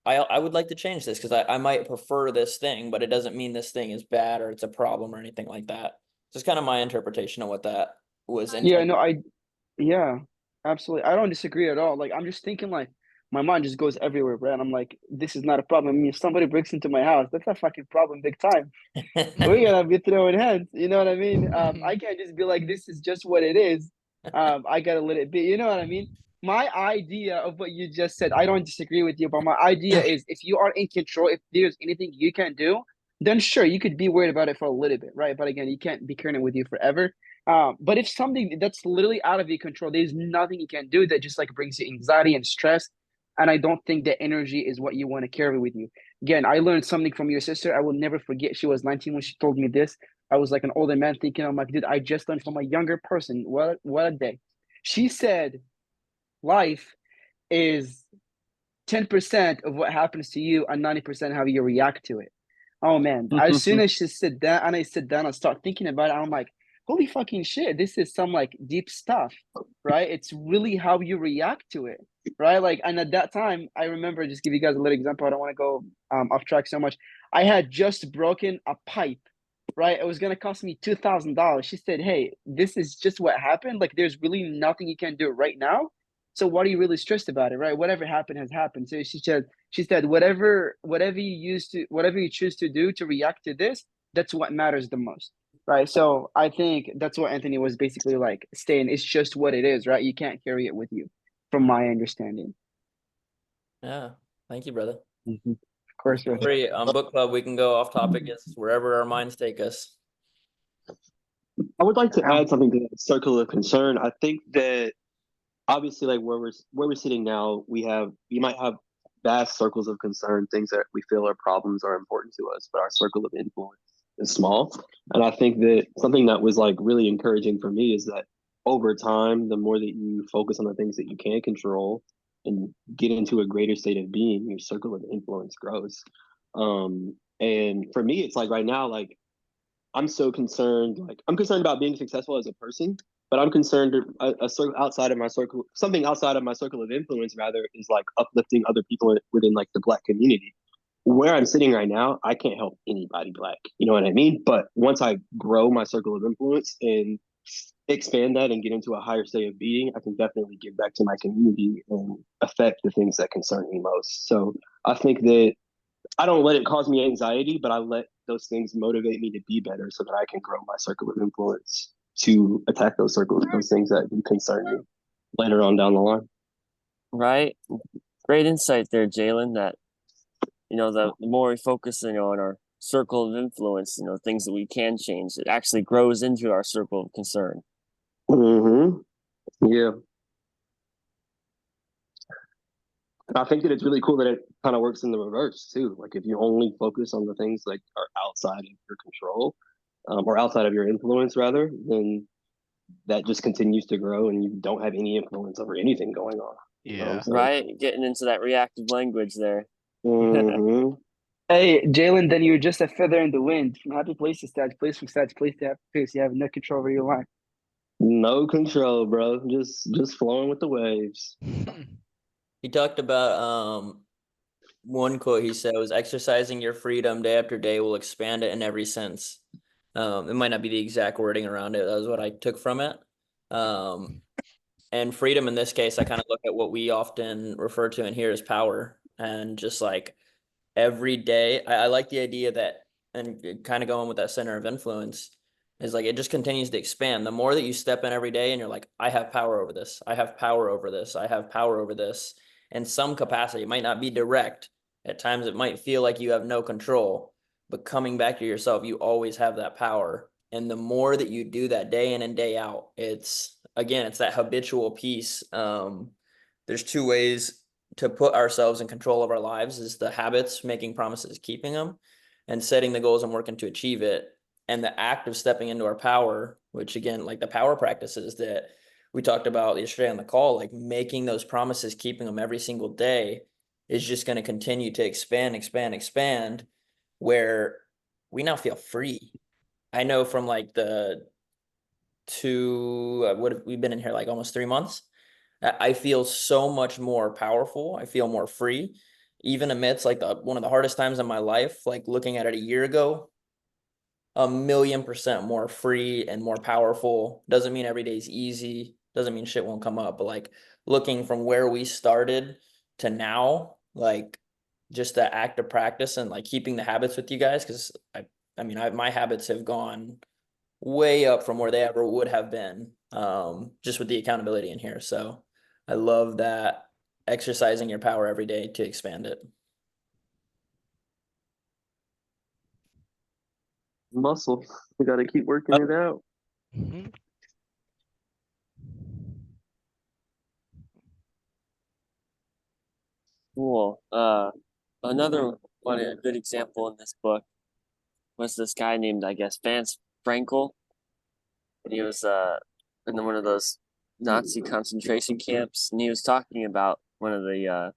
I would like to change this because I might prefer this thing, but it doesn't mean this thing is bad or it's a problem or anything like that. Just kind of my interpretation of what that was Yeah, intended. no, yeah, absolutely. I don't disagree at all. Like, I'm just thinking, like, my mind just goes everywhere, bro. And I'm like, this is not a problem. I mean, if somebody breaks into my house, that's a fucking problem, big time. We're gonna be throwing hands. You know what I mean? I can't just be like, this is just what it is. I gotta let it be. You know what I mean? My idea of what you just said, I don't disagree with you, but my idea is if you are in control, if there's anything you can do, then sure, you could be worried about it for a little bit, right? But again, you can't be carrying it with you forever. But if something that's literally out of your control, there's nothing you can do that just like brings you anxiety and stress. And I don't think that energy is what you want to carry with you. Again, I learned something from your sister. I will never forget. She was 19 when she told me this. I was like an older man thinking, I'm like, dude, I just learned from a younger person. What a day. She said, life is 10% of what happens to you and 90% how you react to it. Oh man, as soon as she said that and I sit down and start thinking about it, I'm like, holy fucking shit, this is some like deep stuff, right? It's really how you react to it, right? Like, and at that time, I remember, just give you guys a little example. I don't want to go off track so much. I had just broken a pipe, right? It was gonna cost me $2,000. She said, hey, this is just what happened. Like, there's really nothing you can do right now. So what are you really stressed about it, right? Whatever happened has happened. So she said, whatever you choose to do to react to this, that's what matters the most. Right. So I think that's what Anthony was basically like saying. It's just what it is, right? You can't carry it with you, from my understanding. Yeah. Thank you, brother. Of course. Right. Free book club, we can go off topic, it's wherever our minds take us. I would like to add something to that circle of concern. I think that obviously, like where we're sitting now, we might have vast circles of concern, things that we feel are problems are important to us, but our circle of influence is small. And I think that something that was like really encouraging for me is that over time, the more that you focus on the things that you can control and get into a greater state of being, your circle of influence grows. And for me, it's like right now, like I'm so concerned, like I'm concerned about being successful as a person, but I'm concerned a circle outside of my circle, something outside of my circle of influence rather is like uplifting other people within like the Black community. Where I'm sitting right now, I can't help anybody Black. You know what I mean? But once I grow my circle of influence and expand that and get into a higher state of being, I can definitely give back to my community and affect the things that concern me most. So I think that I don't let it cause me anxiety, but I let those things motivate me to be better so that I can grow my circle of influence to attack those things that do concern me later on down the line. Right. Great insight there, Jalen, that, the more we focus, on our circle of influence, things that we can change, it actually grows into our circle of concern. Mm-hmm. Yeah. I think that it's really cool that it kind of works in the reverse too. Like if you only focus on the things like are outside of your control, or outside of your influence rather, then that just continues to grow and you don't have any influence over anything going on. Yeah. Right. Getting into that reactive language there. Mm-hmm. Hey, Jalen, then you're just a feather in the wind. From happy place to sad place, from sad place to happy place. You have no control over your life. No control, bro. Just flowing with the waves. He talked about one quote he said was exercising your freedom day after day will expand it in every sense. It might not be the exact wording around it. That was what I took from it. And freedom in this case, I kind of look at what we often refer to in here as power. And just like every day, I like the idea that, and kind of going with that center of influence, is like it just continues to expand. The more that you step in every day and you're like, I have power over this, I have power over this, I have power over this, in some capacity. It might not be direct. At times it might feel like you have no control, but coming back to yourself, you always have that power. And the more that you do that day in and day out, it's again, it's that habitual piece. There's two ways to put ourselves in control of our lives: is the habits, making promises, keeping them, and setting the goals and working to achieve it. And the act of stepping into our power, which again, like the power practices that we talked about yesterday on the call, like making those promises, keeping them every single day, is just going to continue to expand, where we now feel free. I know from like the what have we been in here like almost 3 months? I feel so much more powerful. I feel more free, even amidst like one of the hardest times in my life. Like looking at it a year ago, 1,000,000% more free and more powerful. Doesn't mean every day's easy. Doesn't mean shit won't come up. But like looking from where we started to now, like just the act of practice and like keeping the habits with you guys, because my habits have gone way up from where they ever would have been, just with the accountability in here. So I love that, exercising your power every day to expand it. Muscle. We got to keep working it out. Mhm. Cool. Another one, a good example in this book was this guy named, I guess, Vance Frankel. And he was in one of those Nazi concentration camps, and he was talking about one of the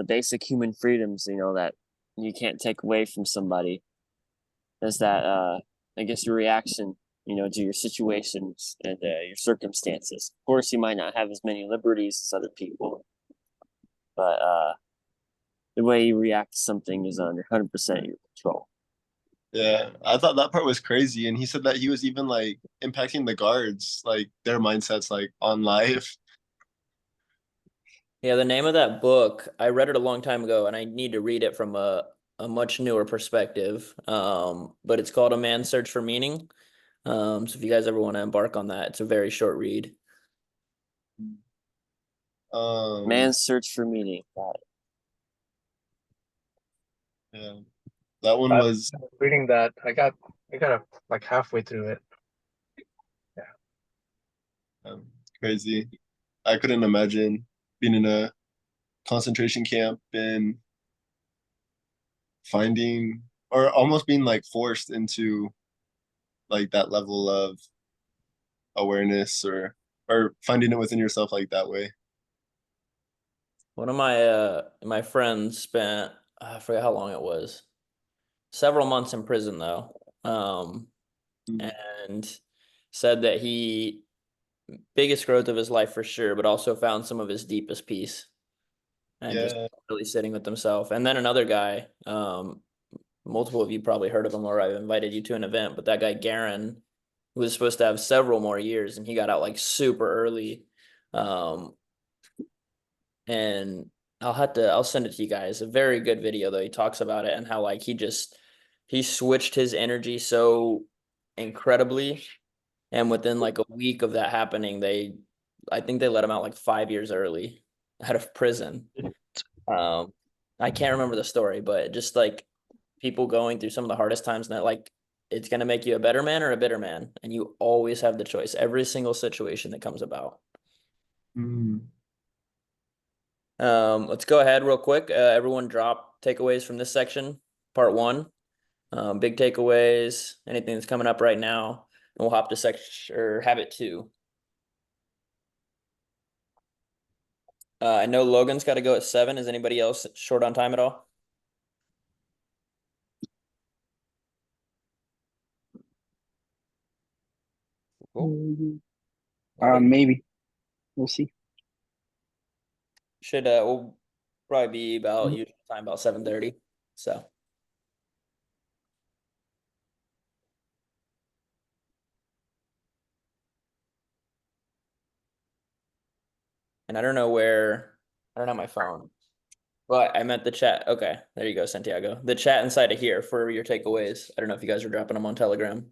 basic human freedoms, that you can't take away from somebody, is that I guess your reaction, to your situations and your circumstances. Of course, you might not have as many liberties as other people, but the way you react to something is under 100% your control. Yeah, I thought that part was crazy. And he said that he was even like impacting the guards, like their mindsets, like on life. Yeah, the name of that book, I read it a long time ago and I need to read it from a much newer perspective. But it's called A Man's Search for Meaning. So if you guys ever want to embark on that, it's a very short read. Man's Search for Meaning. Yeah, that one I was was reading that. I got like halfway through it. crazy. I couldn't imagine being in a concentration camp and finding or almost being like forced into like that level of awareness or finding it within yourself like that way. One of my friends spent, I forget how long it was, several months in prison though. And said that he biggest growth of his life for sure, but also found some of his deepest peace and just Yeah. really sitting with himself. And then another guy, multiple of you probably heard of him or I've invited you to an event, but that guy Garen was supposed to have several more years and he got out like super early. And I'll send it to you guys. A very good video though. He talks about it and how like he switched his energy so incredibly. And within like a week of that happening, I think they let him out like 5 years early out of prison. I can't remember the story, but just like people going through some of the hardest times, and that like it's gonna make you a better man or a bitter man, and you always have the choice every single situation that comes about. Mm. Let's go ahead real quick. Everyone drop takeaways from this section, part one. Big takeaways, anything that's coming up right now, and we'll hop to section or habit two. I know Logan's got to go at 7. Is anybody else short on time at all? Cool. Maybe. We'll see. We'll probably be about usual time, about 7:30. So. And I don't have my phone. Well, I meant the chat. Okay, there you go, Santiago. The chat inside of here for your takeaways. I don't know if you guys are dropping them on Telegram.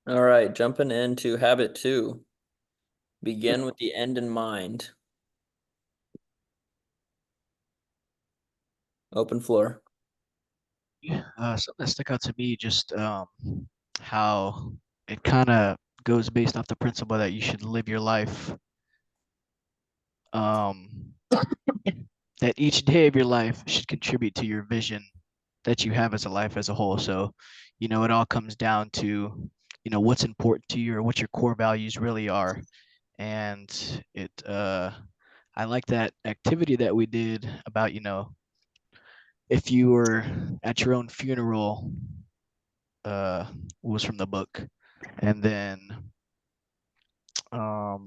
All right, jumping into habit 2. Begin with the end in mind. Open floor. Something that stuck out to me, just how it kind of goes based off the principle that you should live your life, that each day of your life should contribute to your vision that you have as a life as a whole. So, it all comes down to, what's important to you or what your core values really are. And I like that activity that we did about, if you were at your own funeral, was from the book. And then I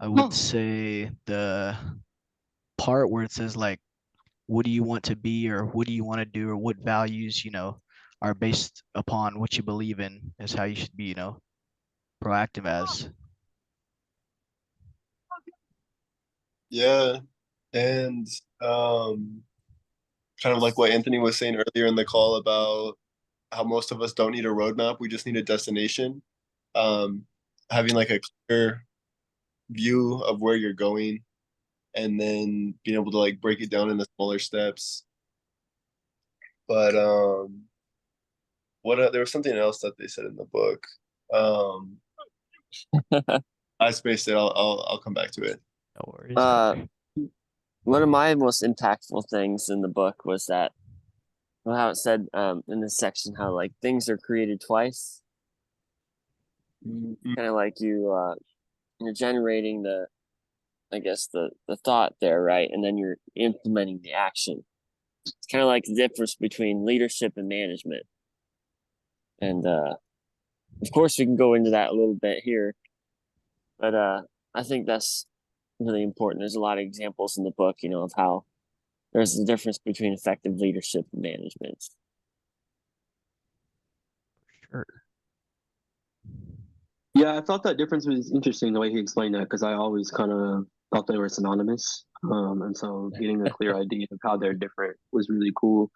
would say the part where it says like, what do you want to be, or what do you want to do, or what values, are based upon what you believe in is how you should be, proactive as. Yeah, and kind of like what Anthony was saying earlier in the call about how most of us don't need a roadmap, we just need a destination. Having like a clear view of where you're going, and then being able to like break it down into smaller steps. But there was something else that they said in the book. I spaced it. I'll come back to it. No worries. One of my most impactful things in the book was that, well, how it said in this section how like things are created twice. Kind of like you're generating the thought there, right? And then you're implementing the action. It's kind of like the difference between leadership and management. And of course we can go into that a little bit here. But I think that's really important. There's a lot of examples in the book, of how there's a difference between effective leadership and management. Sure. Yeah, I thought that difference was interesting the way he explained that, because I always kind of thought they were synonymous. And so getting a clear idea of how they're different was really cool.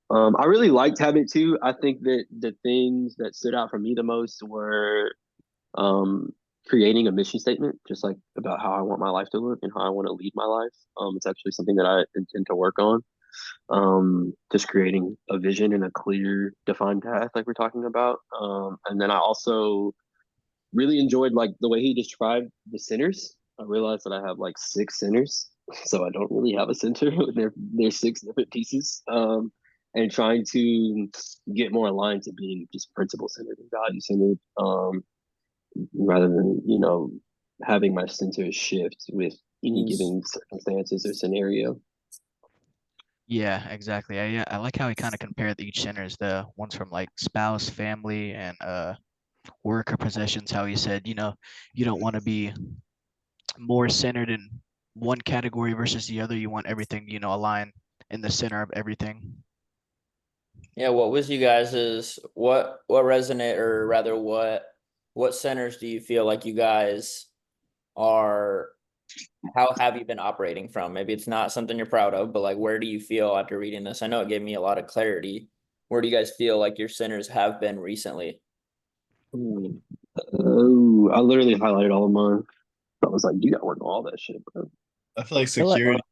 I really liked Habit 2. I think that the things that stood out for me the most were creating a mission statement, just like about how I want my life to look and how I want to lead my life. It's actually something that I intend to work on. Just creating a vision and a clear, defined path, like we're talking about. And then I also really enjoyed like the way he described the centers. I realized that I have like 6 centers, so I don't really have a center. They're 6 different pieces. And trying to get more aligned to being just principle centered and value centered, rather than having my center shift with any given circumstances or scenario. Yeah, exactly. I like how he kind of compared each centers, the ones from like spouse, family, and work or possessions. How he said, you don't want to be more centered in one category versus the other. You want everything, align in the center of everything. Yeah, what was you guys's what resonate, or rather what centers do you feel like you guys are, how have you been operating from? Maybe it's not something you're proud of, but like where do you feel after reading this? I know it gave me a lot of clarity. Where do you guys feel like your centers have been recently? Oh, I literally highlighted all of mine. I was like, you gotta work on all that shit, bro. I feel like feel like- security.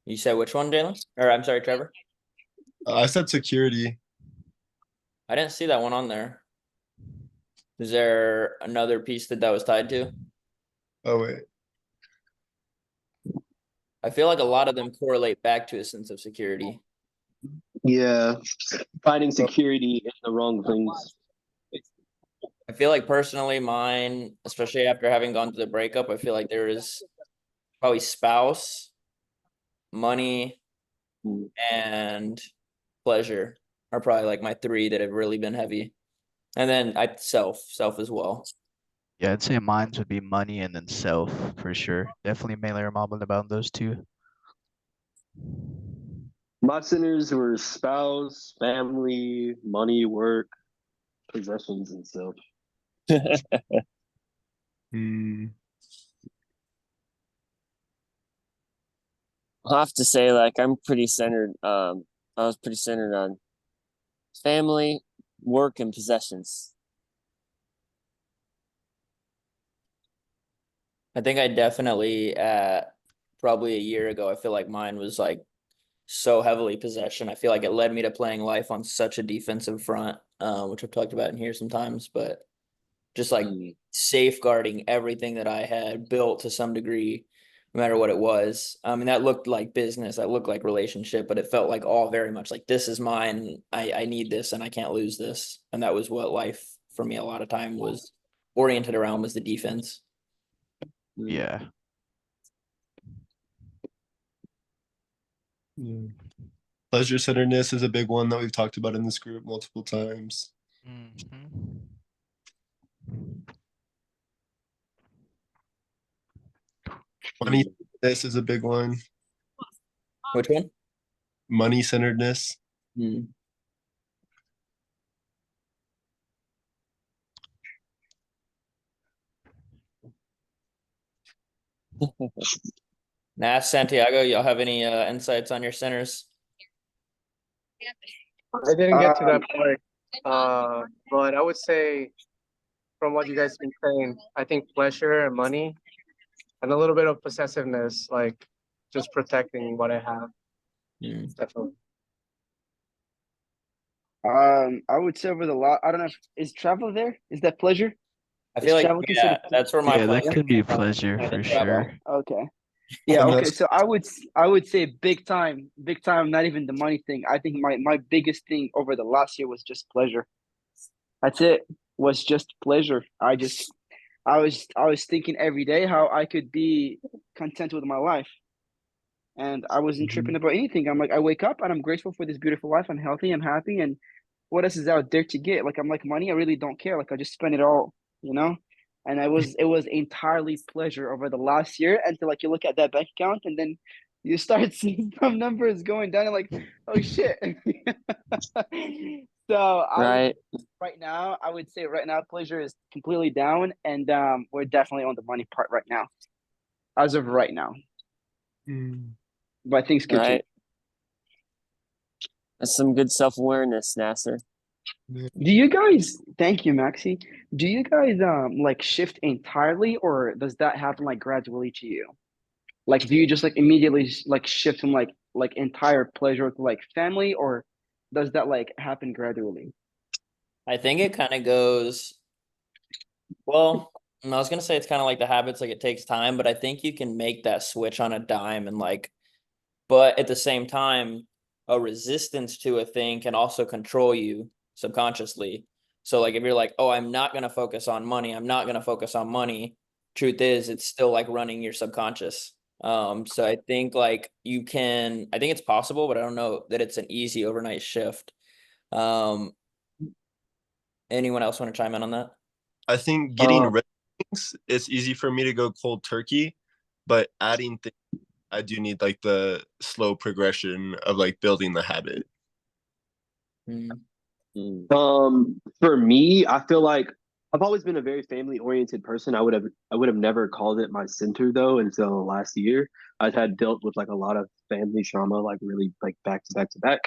You said which one, Jalen? Or I'm sorry, Trevor. I said security. I didn't see that one on there. Is there another piece that was tied to? Oh wait. I feel like a lot of them correlate back to a sense of security. Yeah, finding security in the wrong things. I feel like personally mine, especially after having gone through the breakup, I feel like there is probably spouse, money, Mm. and pleasure are probably like my three that have really been heavy. And then self as well. Yeah, I'd say mines would be money and then self for sure. Definitely mainly revolving about those two. My centers were spouse, family, money, work, possessions, and self. Hmm. I'll have to say, like, I'm pretty centered. I was pretty centered on family, work, and possessions. I think I definitely probably a year ago, I feel like mine was like so heavily possession. I feel like it led me to playing life on such a defensive front, which I've talked about in here sometimes, but just like safeguarding everything that I had built to some degree, no matter what it was. And that looked like business, that looked like relationship, but it felt like all very much like this is mine. I need this and I can't lose this. And that was what life for me a lot of time was oriented around, was the defense. Yeah. Pleasure centeredness is a big one that we've talked about in this group multiple times. Mhm. Money centeredness is a big one. Which one? Money centeredness. Hmm. Nah, Santiago, y'all have any insights on your centers? I didn't get to that point, but I would say from what you guys been saying, I think pleasure and money and a little bit of possessiveness, like just protecting what I have, Hmm. definitely. I would say over the lot. I don't know if is travel there. Is that pleasure? I Is feel like, travel yeah, considered? that's where my Yeah, that pleasure could be came from, pleasure the for travel. sure. Okay. Yeah, And okay. that's- So I would say big time, not even the money thing. I think my biggest thing over the last year was just pleasure. That's it. Was just pleasure. I was thinking every day how I could be content with my life. And I wasn't tripping about anything. I'm like, I wake up and I'm grateful for this beautiful life. I'm healthy, I'm happy, and what else is out there to get? Like I'm like money, I really don't care. Like I just spend it all, you know? And it was entirely pleasure over the last year until like you look at that bank account and then you start seeing some numbers going down and like, oh shit. So Right. right now, I would say right now pleasure is completely down and we're definitely on the money part right now. As of right now. But things could change. Right. That's some good self-awareness, Nasser. Do you guys, thank you, Maxi. Do you guys like shift entirely or does that happen like gradually to you? Like do you just like immediately like shift from like entire pleasure to like family or does that like happen gradually? I think it kind of goes, well, I was gonna say it's kind of like the habits, like it takes time, but I think you can make that switch on a dime and like, but at the same time, a resistance to a thing can also control you subconsciously. So like if you're like, oh, I'm not gonna focus on money, I'm not gonna focus on money. Truth is, it's still like running your subconscious. So I think like I think it's possible, but I don't know that it's an easy overnight shift. Um, anyone else want to chime in on that? I think getting rid of things, it's easy for me to go cold turkey, but adding things, I do need like the slow progression of like building the habit. For me, I feel like I've always been a very family oriented person. I would have never called it my center though until last year. I had dealt with like a lot of family trauma, like really like back to back to back.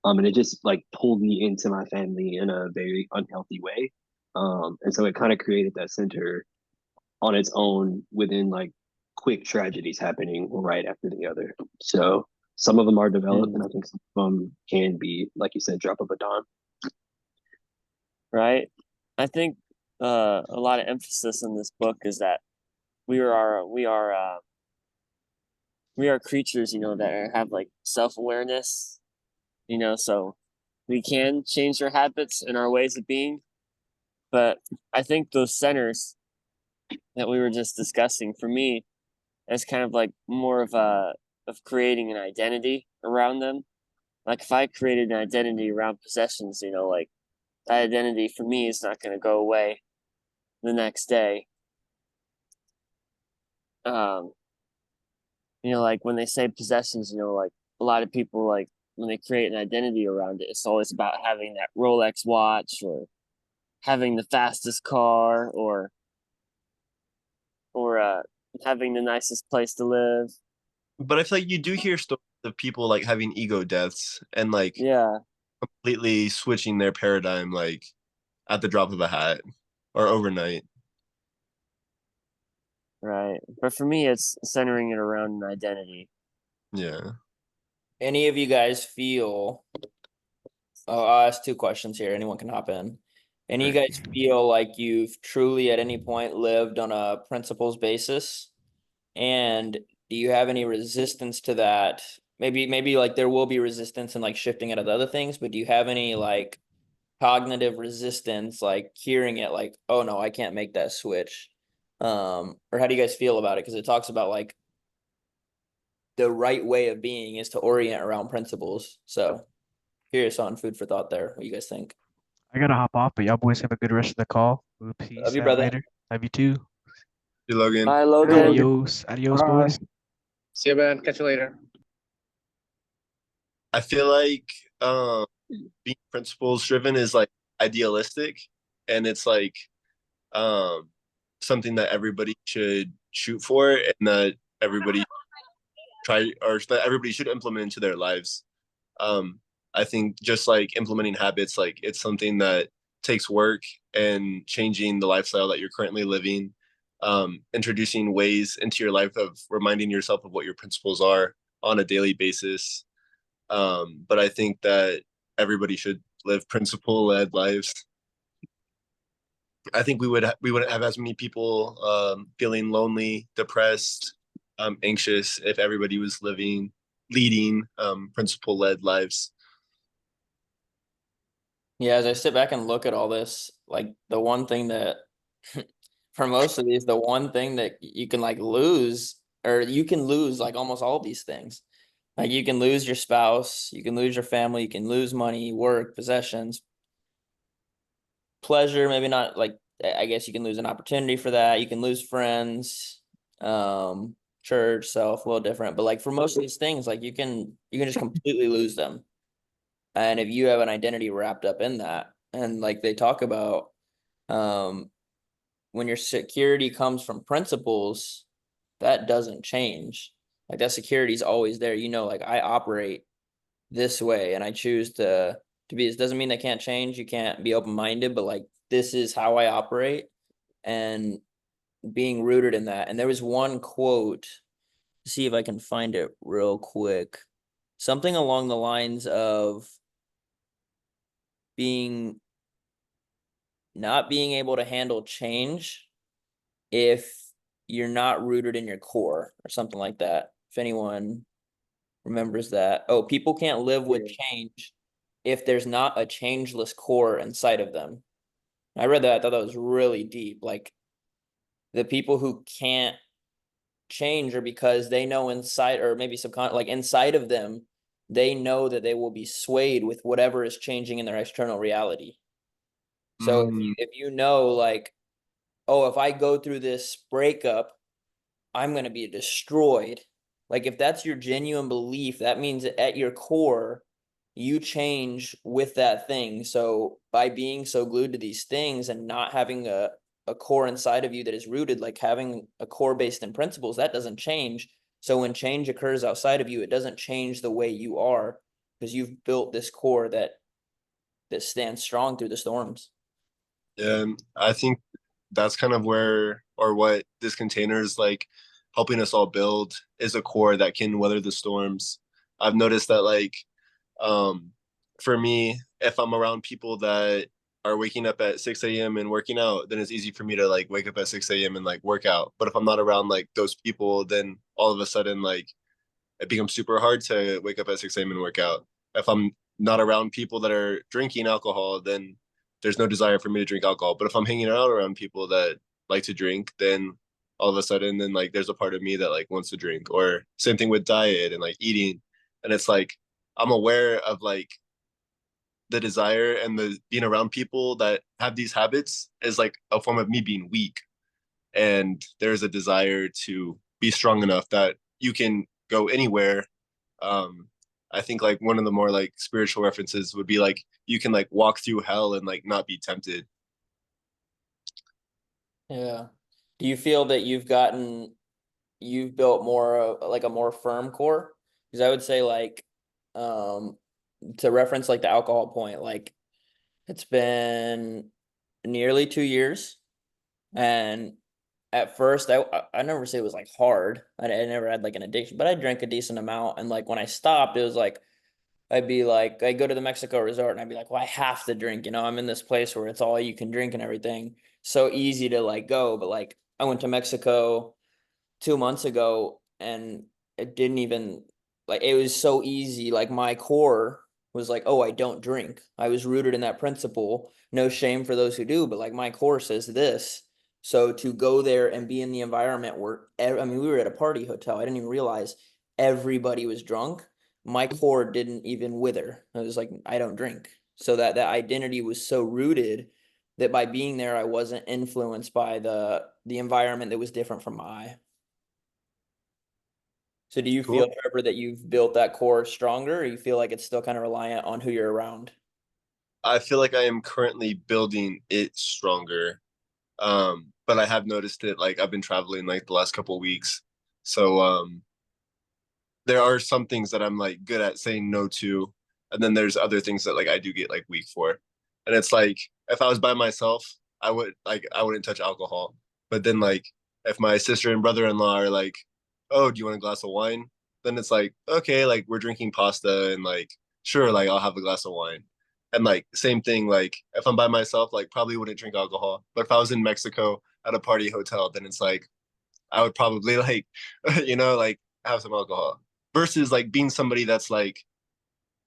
And it just like pulled me into my family in a very unhealthy way. And so it kind of created that center on its own within like quick tragedies happening right after the other. So some of them are developed, and I think some of them can be, like you said, drop of a dime. Right. I think a lot of emphasis in this book is that we are creatures, you know, that have like self-awareness so we can change our habits and our ways of being. But I think those centers that we were just discussing, for me, is kind of like more of creating an identity around them. Like if I created an identity around possessions, like that identity for me is not going to go away the next day. Like when they say possessions, like a lot of people, like when they create an identity around it, it's always about having that Rolex watch or having the fastest car or having the nicest place to live. But I feel like you do hear stories of people like having ego deaths and like Yeah, completely switching their paradigm like at the drop of a hat or overnight. right. But for me, it's centering it around an identity. Yeah. Any of you guys feel, I'll ask two questions here. Anyone can hop in. Any of you guys feel like you've truly at any point lived on a principles basis? And do you have any resistance to that? Maybe like there will be resistance in like shifting it to other things, but do you have any like cognitive resistance, like hearing it like, oh no, I can't make that switch? Or how do you guys feel about it? Because it talks about like the right way of being is to orient around principles. So curious on food for thought there. What you guys think? I gotta hop off, but y'all boys have a good rest of the call. We'll peace Love you, out brother. later. Love you too. Hey, Logan. Bye, Logan. Adios. Adios, Bye. boys. See you, man. Catch you later. I feel like being principles driven is like idealistic, and it's like something that everybody should shoot for and that everybody that everybody should implement into their lives. I think just like implementing habits, like it's something that takes work, and changing the lifestyle that you're currently living, introducing ways into your life of reminding yourself of what your principles are on a daily basis. But I think that everybody should live principle led lives. I think we wouldn't have as many people feeling lonely, depressed, anxious if everybody was leading principle led lives. Yeah, as I sit back and look at all this, like the one thing that for most of these, the one thing that you can like lose, or you can lose like almost all these things. Like you can lose your spouse, you can lose your family, you can lose money, work, possessions, pleasure, maybe not like I guess you can lose an opportunity for that. You can lose friends, church, self, a little different. But like for most of these things, like you can just completely lose them. And if you have an identity wrapped up in that, and like they talk about, when your security comes from principles, that doesn't change. Like that security is always there. Like I operate this way and I choose to be. This doesn't mean they can't change. You can't be open-minded, but like this is how I operate, and being rooted in that. And there was one quote, see if I can find it real quick. Something along the lines of not being able to handle change if you're not rooted in your core, or something like that. If anyone remembers that. Oh, people can't live with change if there's not a changeless core inside of them. I read that, I thought that was really deep. Like the people who can't change are because they know inside, or maybe like inside of them, they know that they will be swayed with whatever is changing in their external reality. So if you know, like, oh, if I go through this breakup, I'm going to be destroyed. Like if that's your genuine belief, that means that at your core, you change with that thing. So by being so glued to these things and not having a core inside of you that is rooted, like having a core based in principles, that doesn't change. So when change occurs outside of you, it doesn't change the way you are, because you've built this core that stands strong through the storms. Yeah, I think that's kind of where, or what this container is like helping us all build, is a core that can weather the storms. I've noticed that like for me, if I'm around people that are waking up at 6 a.m. and working out, then it's easy for me to like wake up at 6 a.m. and like work out. But if I'm not around like those people, then all of a sudden like it becomes super hard to wake up at 6 a.m. and work out. If I'm not around people that are drinking alcohol, then there's no desire for me to drink alcohol. But if I'm hanging out around people that like to drink, then all of a sudden, then like there's a part of me that like wants to drink. Or same thing with diet and like eating. And it's like I'm aware of like the desire and the being around people that have these habits is like a form of me being weak. And there's a desire to be strong enough that you can go anywhere. I think like one of the more like spiritual references would be like you can like walk through hell and like not be tempted. Yeah. Do you feel that you've built more like a more firm core? Because I would say like, to reference like the alcohol point, like it's been nearly 2 years, and at first I never say it was like hard. I never had like an addiction, but I drank a decent amount, and like when I stopped, it was like I'd be like, I go to the Mexico resort and I'd be like, well, I have to drink, I'm in this place where it's all you can drink and everything. So easy to like go. But like I went to Mexico 2 months ago and it didn't even like, it was so easy. Like my core was like, oh, I don't drink. I was rooted in that principle. No shame for those who do, but like my core says this. So to go there and be in the environment where, I mean, we were at a party hotel. I didn't even realize everybody was drunk. My core didn't even wither. I was like, I don't drink. So that identity was so rooted that by being there, I wasn't influenced by the environment that was different from my. So do you feel, Cool. Trevor, that you've built that core stronger, or you feel like it's still kind of reliant on who you're around? I feel like I am currently building it stronger. But I have noticed it like I've been traveling like the last couple of weeks. So there are some things that I'm like good at saying no to, and then there's other things that like I do get like weak for. And it's like if I was by myself, I wouldn't touch alcohol. But then like if my sister and brother-in-law are like, "Oh, do you want a glass of wine?" Then it's like, "Okay, like we're drinking pasta and like sure, like I'll have a glass of wine." And like same thing, like if I'm by myself, like probably wouldn't drink alcohol. But if I was in Mexico at a party hotel, then it's like I would probably like, like have some alcohol versus like being somebody that's like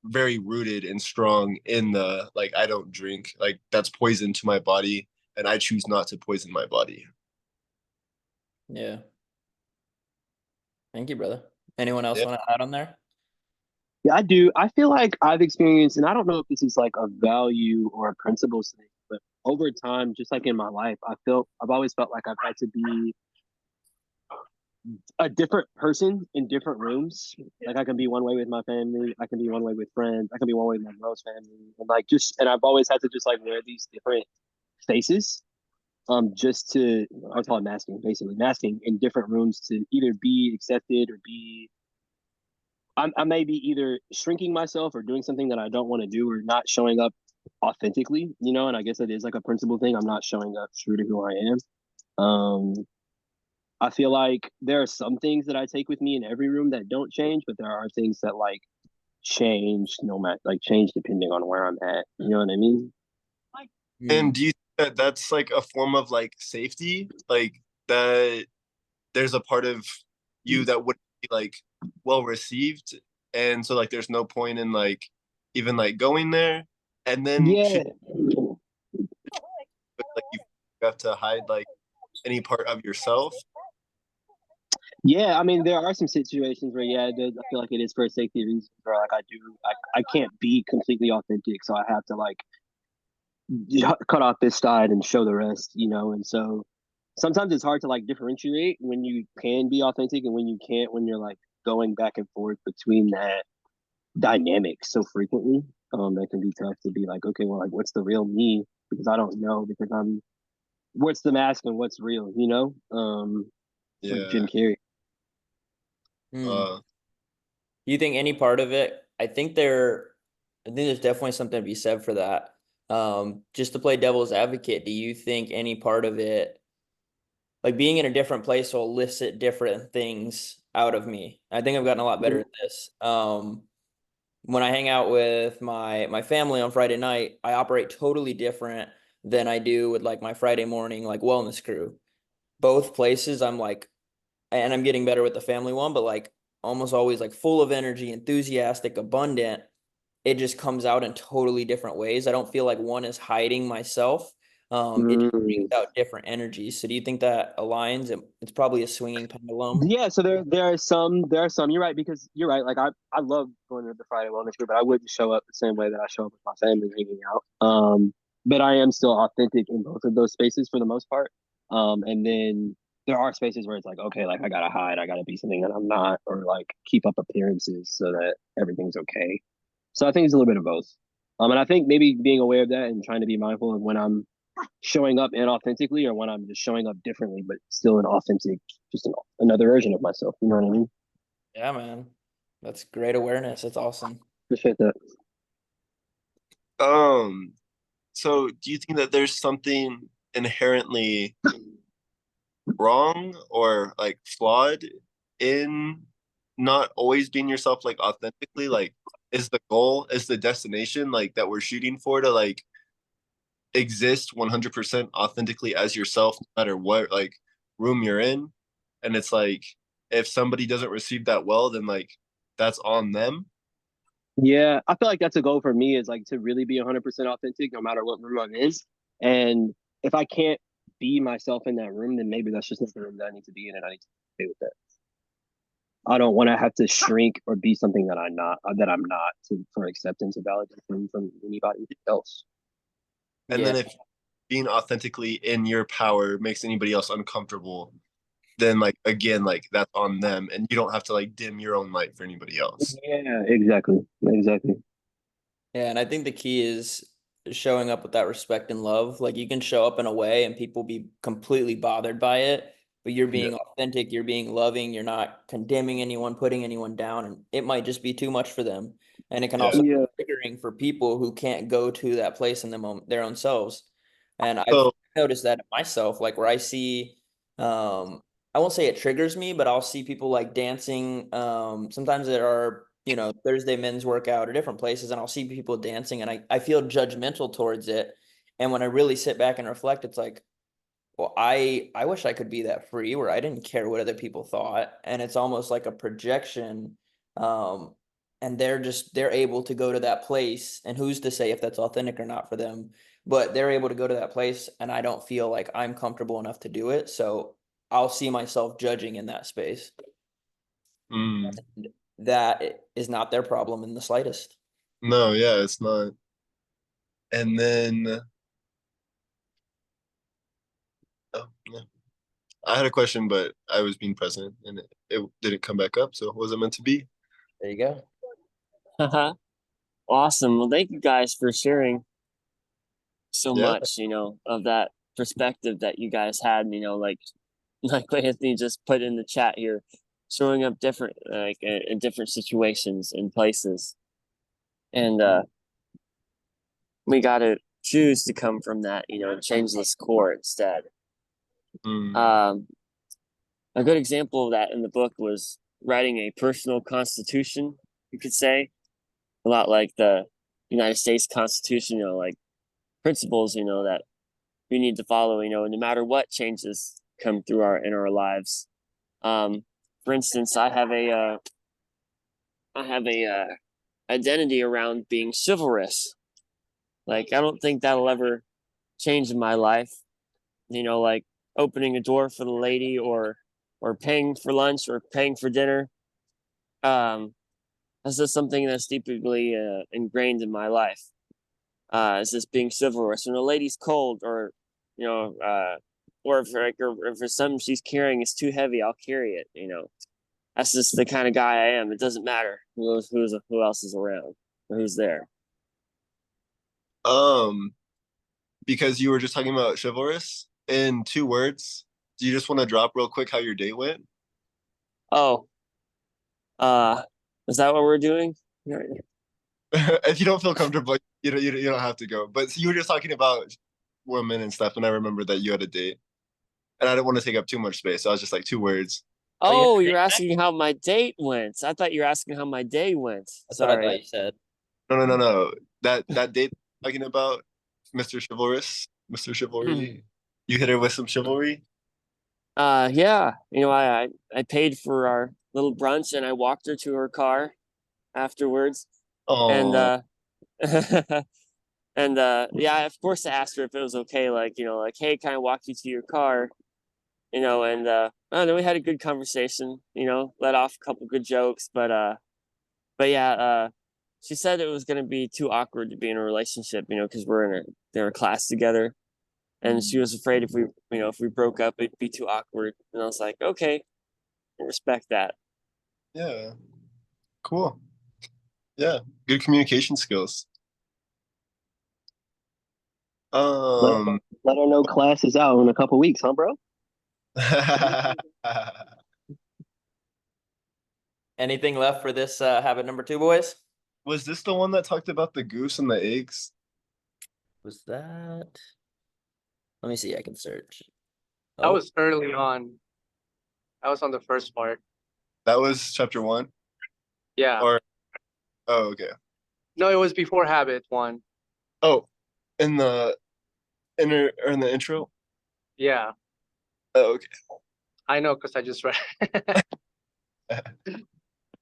very rooted and strong in the like I don't drink, like that's poison to my body and I choose not to poison my body. Yeah. Thank you, brother. Anyone else Yeah. want to add on there? Yeah, I do. I feel like I've experienced, and I don't know if this is like a value or a principles thing, but over time, just like in my life, I've always felt like I've had to be a different person in different rooms. Like I can be one way with my family, I can be one way with friends, I can be one way with my girl's family, and like and I've always had to just like wear these different faces, just to I call it masking, basically masking in different rooms to either be accepted or be. I may be either shrinking myself or doing something that I don't want to do or not showing up authentically, and I guess it is like a principle thing. I'm not showing up true to who I am. I feel like there are some things that I take with me in every room that don't change, but there are things that like change no matter like change depending on where I'm at. You know what I mean? And do you think that that's like a form of like safety, like that there's a part of you that would be like well received, and so like there's no point in like even like going there, and then Yeah. should like you have to hide like any part of yourself. Yeah, I mean, there are some situations where, yeah, I feel like it is for safety reasons, where like I can't be completely authentic, so I have to like cut off this side and show the rest, and so sometimes it's hard to like differentiate when you can be authentic and when you can't, when you're like going back and forth between that dynamic so frequently. That can be tough to be like, okay, well, like, what's the real me? Because I don't know, because what's the mask and what's real, like Jim Yeah. Carrey. Uh, You think any part of it? I think there's definitely something to be said for that. Just to play devil's advocate, do you think any part of it, like being in a different place, will elicit different things out of me? I think I've gotten a lot better at this. When I hang out with my family on Friday night, I operate totally different than I do with like my Friday morning like wellness crew. Both places I'm like, and I'm getting better with the family one, but like almost always like full of energy, enthusiastic, abundant. it just comes out in totally different ways. I don't feel like one is hiding myself. It just brings out different energies. So do you think that aligns? It's probably a swinging pendulum. Yeah, so there are some you're right, because you're right, like I love going to the Friday wellness group, but I wouldn't show up the same way that I show up with my family hanging out. But I am still authentic in both of those spaces for the most part. And then there are spaces where it's like, okay, like I gotta hide, I gotta be something that I'm not, or like keep up appearances so that everything's okay. So I think it's a little bit of both. And I think maybe being aware of that and trying to be mindful of when I'm showing up inauthentically or when I'm just showing up differently, but still an authentic, just another version of myself. You know what I mean? Yeah, man. That's great awareness. That's awesome. Appreciate that. So do you think that there's something inherently wrong or like flawed in not always being yourself like authentically? Like, is the goal, is the destination like that we're shooting for to like exist 100% authentically as yourself, no matter what like room you're in? And it's like, if somebody doesn't receive that well, then like that's on them. Yeah, I feel like that's a goal for me, is like to really be 100% authentic no matter what room I'm in. And if I can't be myself in that room, then maybe that's just not the room that I need to be in, and I need to stay with that. I don't want to have to shrink or be something that I'm not, for acceptance or validation from anybody else. And Yeah. then if being authentically in your power makes anybody else uncomfortable, then like again, like that's on them, and you don't have to like dim your own light for anybody else. Yeah, exactly. Yeah, and I think the key is showing up with that respect and love. Like you can show up in a way and people be completely bothered by it, but you're being authentic, you're being loving, you're not condemning anyone, putting anyone down, and it might just be too much for them. And it can Yeah. also be Yeah. triggering for people who can't go to that place in the moment, their own selves. And I've So noticed that myself, like where I see, I won't say it triggers me, but I'll see people like dancing. Sometimes there are, Thursday men's workout or different places, and I'll see people dancing and I feel judgmental towards it. And when I really sit back and reflect, it's like, well, I wish I could be that free where I didn't care what other people thought. And it's almost like a projection. And they're able to go to that place, and who's to say if that's authentic or not for them, but they're able to go to that place and I don't feel like I'm comfortable enough to do it. So I'll see myself judging in that space. That is not their problem in the slightest. no, yeah, it's not. And then oh yeah. I had a question, but I was being present and it didn't come back up, so it wasn't meant to be. There you go. Awesome. Well, thank you guys for sharing so Yeah. much, of that perspective that you guys had, like what Anthony just put in the chat here, showing up different, like in different situations and places. And we got to choose to come from that, changeless core instead. A good example of that in the book was writing a personal constitution, you could say, a lot like the United States Constitution, like principles, that we need to follow, no matter what changes come through in our lives. For instance, I have a identity around being chivalrous. Like, I don't think that'll ever change in my life, like opening a door for the lady or paying for lunch or paying for dinner. That's just something that's deeply ingrained in my life. It's just being chivalrous. When a lady's cold, or or if for something she's carrying is too heavy, I'll carry it. That's just the kind of guy I am. It doesn't matter who else is around or who's there. Because you were just talking about chivalrous in 2 words. Do you just want to drop real quick how your date went? Oh, is that what we're doing? If you don't feel comfortable, you don't have to go. But you were just talking about women and stuff, and I remember that you had a date, and I didn't want to take up too much space. So I was just like 2 words. Oh, you're asking how my date went. I thought you were asking how my day went. That's what I thought Sorry. you said. No. That date talking about Mr. Chivalrous, Mr. Chivalry. You hit her with some chivalry. Yeah. I paid for our little brunch and I walked her to her car afterwards. Oh. And And yeah, of course I asked her if it was okay, like, like, hey, can I walk you to your car? And I don't know, we had a good conversation, let off a couple good jokes, but yeah, she said it was gonna be too awkward to be in a relationship, because we're in a class together. And she was afraid if we broke up, it'd be too awkward. And I was like, okay, I respect that. Yeah. Cool. Yeah. Good communication skills. Let her know class is out in a couple weeks, huh, bro? Anything left for this habit number 2, boys? Was this the one that talked about the goose and the eggs? Was that? Let me see. I can search. That Oh, was early on. That was on the first part. That was chapter 1? Yeah. Or oh, okay. No, it was before habit 1. Oh, in the intro? Yeah, Oh, okay. I know because I just read.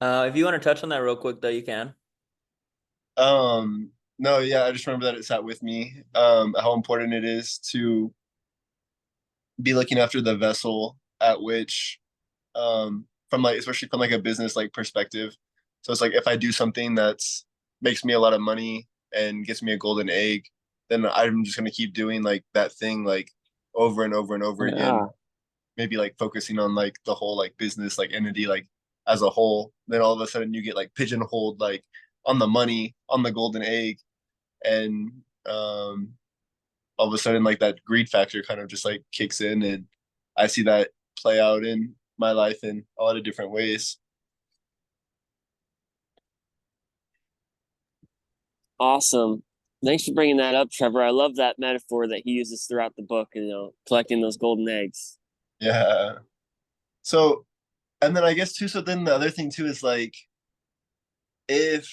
if you want to touch on that real quick, though, you can. No, yeah, I just remember that it sat with me. How important it is to be looking after the vessel at which, from like, especially from like a business like perspective. So it's like if I do something that's makes me a lot of money and gets me a golden egg, then I'm just gonna keep doing like that thing like over and over and over again. Yeah. Maybe like focusing on like the whole like business like entity like as a whole. Then all of a sudden you get like pigeonholed like on the money, on the golden egg, and all of a sudden like that greed factor kind of just like kicks in, and I see that play out in my life in a lot of different ways. Awesome. Thanks for bringing that up, Trevor. I love that metaphor that he uses throughout the book, collecting those golden eggs. Yeah. So, and then I guess too, so then the other thing too is like, if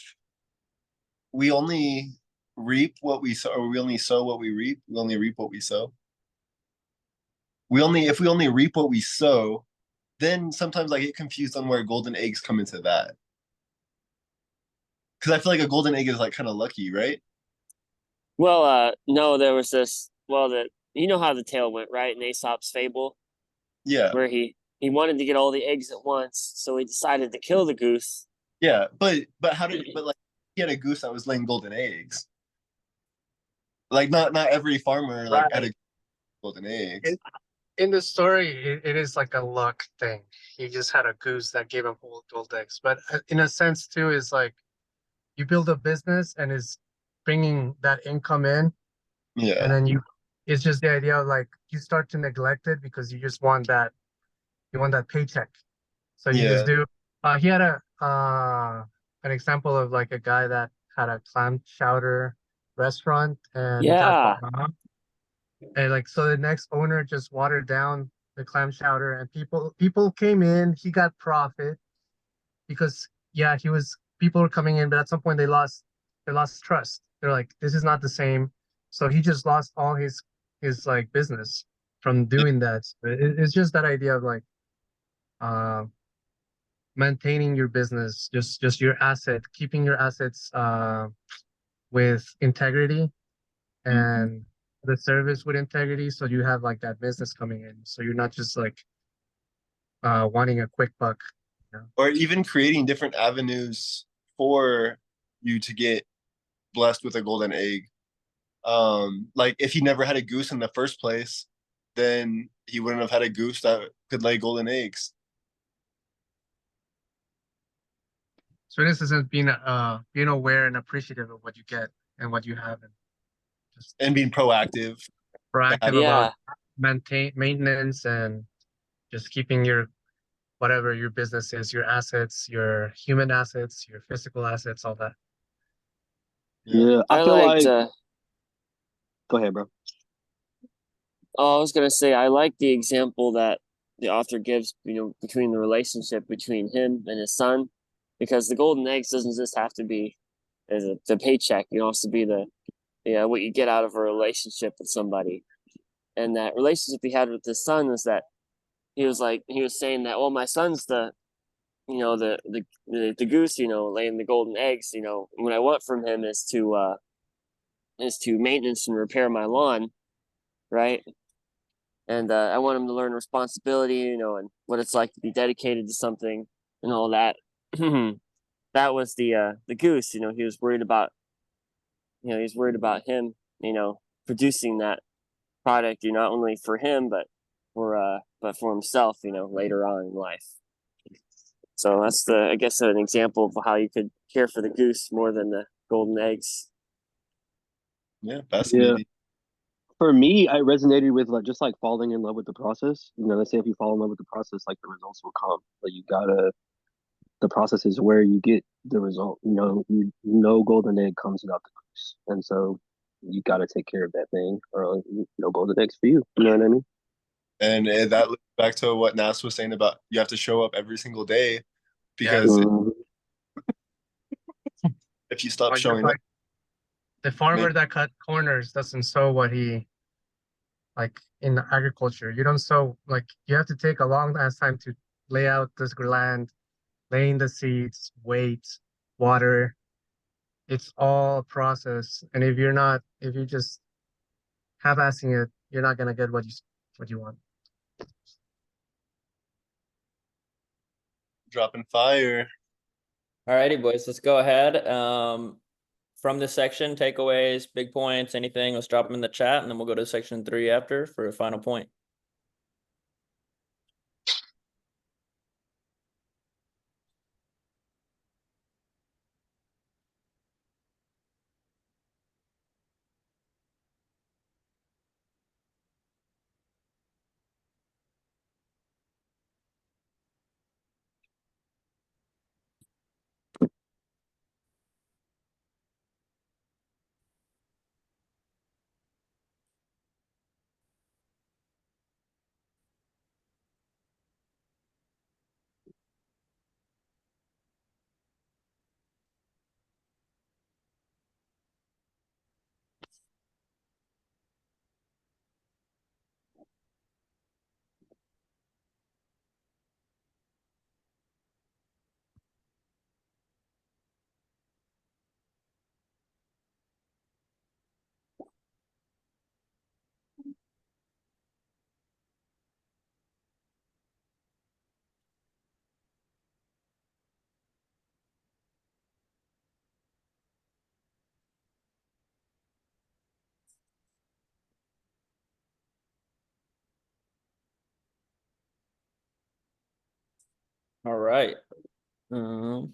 we only reap what we sow, or we only sow what we reap, we only reap what we sow. If we only reap what we sow, then sometimes I get confused on where golden eggs come into that. Because I feel like a golden egg is like kind of lucky, right? Well, no, there was this. Well, you know how the tale went, right? In Aesop's fable, Yeah. where he wanted to get all the eggs at once, so he decided to kill the goose. Yeah, but like he had a goose that was laying golden eggs. Like not every farmer like had a golden eggs. In the story, it is like a luck thing. He just had a goose that gave him gold eggs. But in a sense, too, is like you build a business and is bringing that income in, Yeah. and then it's just the idea of like you start to neglect it because you just want that paycheck. So you just do. He had an example of like a guy that had a clam chowder restaurant and he got bought out. And like so the next owner just watered down the clam chowder and people came in, he got profit because yeah, people were coming in, but at some point they lost trust. They're like, this is not the same. So he just lost all his like business from doing that. It's just that idea of like maintaining your business, just your asset, keeping your assets with integrity and the service with integrity, so you have like that business coming in, so you're not just like wanting a quick buck, Or even creating different avenues for you to get blessed with a golden egg. Like if he never had a goose in the first place, then he wouldn't have had a goose that could lay golden eggs. So this isn't being aware and appreciative of what you get and what you have, and just And being proactive. proactive Yeah. about maintenance and just keeping your whatever your business is, your assets, your human assets, your physical assets, all that. Yeah, I feel liked, like. Go ahead, bro. Oh, I was gonna say I like the example that the author gives, between the relationship between him and his son, because the golden eggs doesn't just have to be the paycheck. It also be the what you get out of a relationship with somebody. And that relationship he had with his son was that he was saying that, well, my son's the the goose, laying the golden eggs, what I want from him is to maintenance and repair my lawn, right? And I want him to learn responsibility, and what it's like to be dedicated to something and all that. That was the goose. He was worried about him, producing that product, not only for him but for himself, later on in life. So that's I guess an example of how you could care for the goose more than the golden eggs. Yeah, fascinating. For me, I resonated with like just like falling in love with the process. They say if you fall in love with the process, like the results will come. But the process is where you get the result. Golden egg comes without the goose, and so you gotta take care of that thing, or golden eggs for you. You know what I mean? And that looks back to what Nas was saying about you have to show up every single day, because if you stop Like, showing up, the farmer that cut corners doesn't sow what he like in agriculture. You don't sow, like, you have to take a long ass time to lay out this land, laying the seeds, wait, water. It's all a process. And if you just half-assing it, you're not gonna get what you want. dropping fire. Alrighty, boys, let's go ahead. From this section, takeaways, big points, anything, let's drop them in the chat, and then we'll go to section 3 after for a final point. All right. Cool.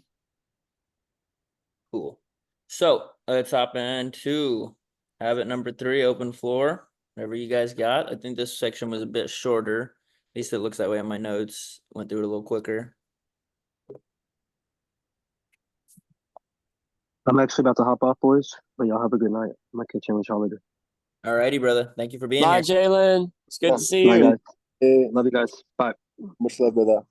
So let's hop into habit number 3, open floor. Whatever you guys got. I think this section was a bit shorter. At least it looks that way on my notes. Went through it a little quicker. I'm actually about to hop off, boys, but y'all have a good night. I'm gonna catch you with y'all later. Alrighty, brother. Thank you for being Bye, here. Jalen. It's good to see Bye, you. guys. Hey, Love you guys. Bye. much love, brother.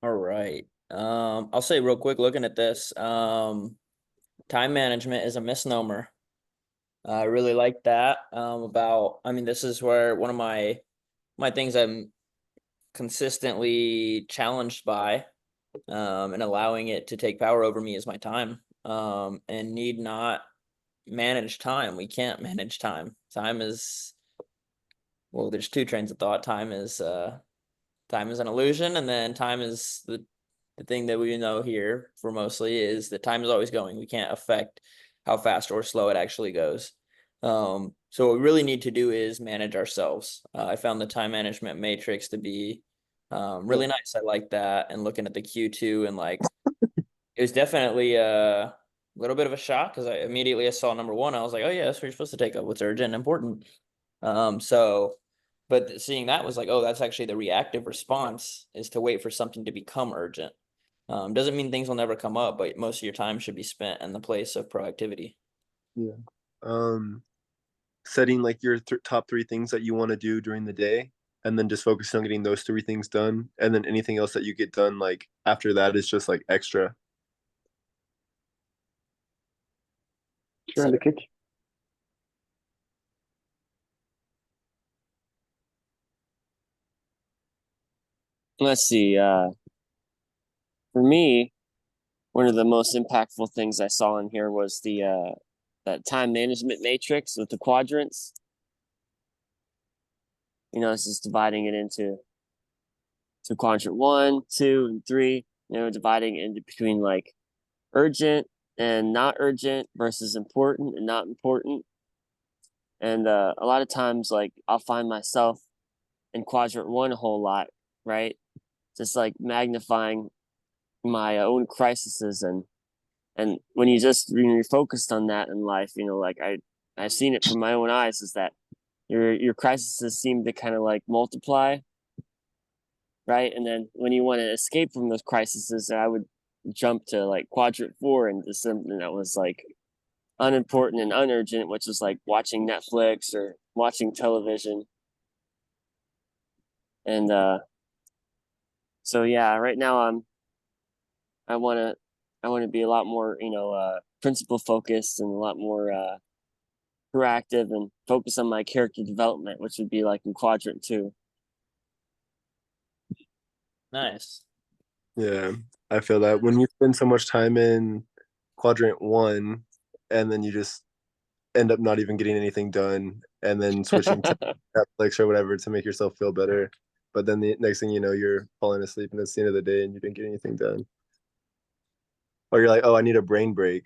All right. I'll say real quick, looking at this, time management is a misnomer. I really like that. This is where one of my things I'm consistently challenged by, and allowing it to take power over me is my time, and need not manage time. We can't manage time. Time is, well, there's 2 trains of thought. Time is an illusion, and then time is the thing that we know here for mostly is that time is always going. We can't affect how fast or slow it actually goes. So what we really need to do is manage ourselves. I found the time management matrix to be really nice. I like that. And looking at the Q2 and like, it was definitely a little bit of a shock because I immediately saw number 1. I was like, oh yeah, that's what you're supposed to take up. What's urgent and important. But seeing that was like, oh, that's actually the reactive response, is to wait for something to become urgent. Doesn't mean things will never come up, but most of your time should be spent in the place of proactivity. Yeah. Setting like your top 3 things that you want to do during the day, and then just focusing on getting those 3 things done, and then anything else that you get done like after that is just like extra. Sure, in the kitchen. let's see. For me, one of the most impactful things I saw in here was the that time management matrix with the quadrants. It's just dividing it into quadrant 1, 2, and 3. Dividing it into between like urgent and not urgent versus important and not important. And a lot of times, like I'll find myself in quadrant 1 a whole lot, right? Just like magnifying my own crises and when you're focused on that in life, like I've seen it from my own eyes, is that your crises seem to kind of like multiply, right? And then when you want to escape from those crises, I would jump to like quadrant 4 and do something that was like unimportant and unurgent, which is like watching Netflix or watching television. And so yeah, right now I want to be a lot more, principle focused and a lot more proactive and focus on my character development, which would be like in quadrant 2. Nice. Yeah, I feel that when you spend so much time in quadrant 1 and then you just end up not even getting anything done and then switching to Netflix or whatever to make yourself feel better. But then the next thing you know, you're falling asleep and it's the end of the day and you didn't get anything done. Or you're like, oh, I need a brain break.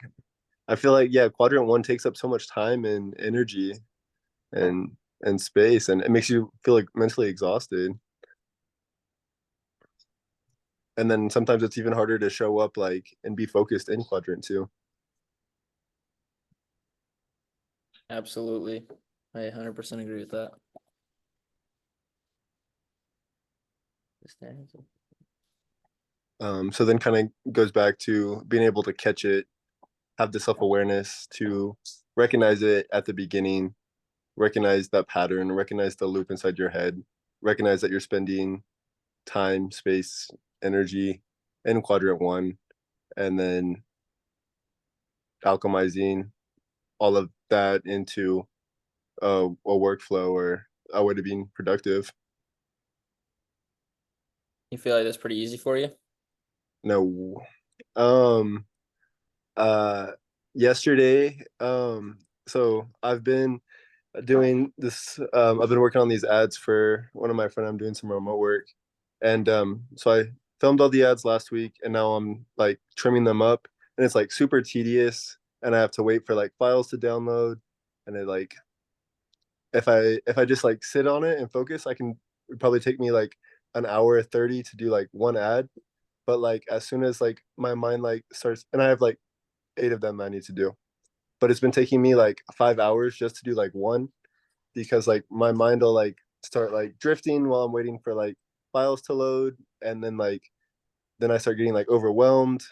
I feel like, yeah, quadrant 1 takes up so much time and energy and space, and it makes you feel like mentally exhausted. And then sometimes it's even harder to show up like and be focused in quadrant 2. Absolutely. I 100% agree with that. So then kind of goes back to being able to catch it, have the self-awareness to recognize it at the beginning, recognize that pattern, recognize the loop inside your head, recognize that you're spending time, space, energy in quadrant 1, and then alchemizing all of that into a workflow or a way to being productive. You feel like that's pretty easy for you? No. Yesterday, so I've been doing this, I've been working on these ads for one of my friends. I'm doing some remote work, and so I filmed all the ads last week, and now I'm like trimming them up, and it's like super tedious, and I have to wait for like files to download, and it like if I just like sit on it and focus, it'd probably take me like an hour 30 to do like one ad. But like as soon as like my mind like starts, and I have like 8 of them I need to do, but it's been taking me like 5 hours just to do like one, because like my mind will like start like drifting while I'm waiting for like files to load, and then I start getting like overwhelmed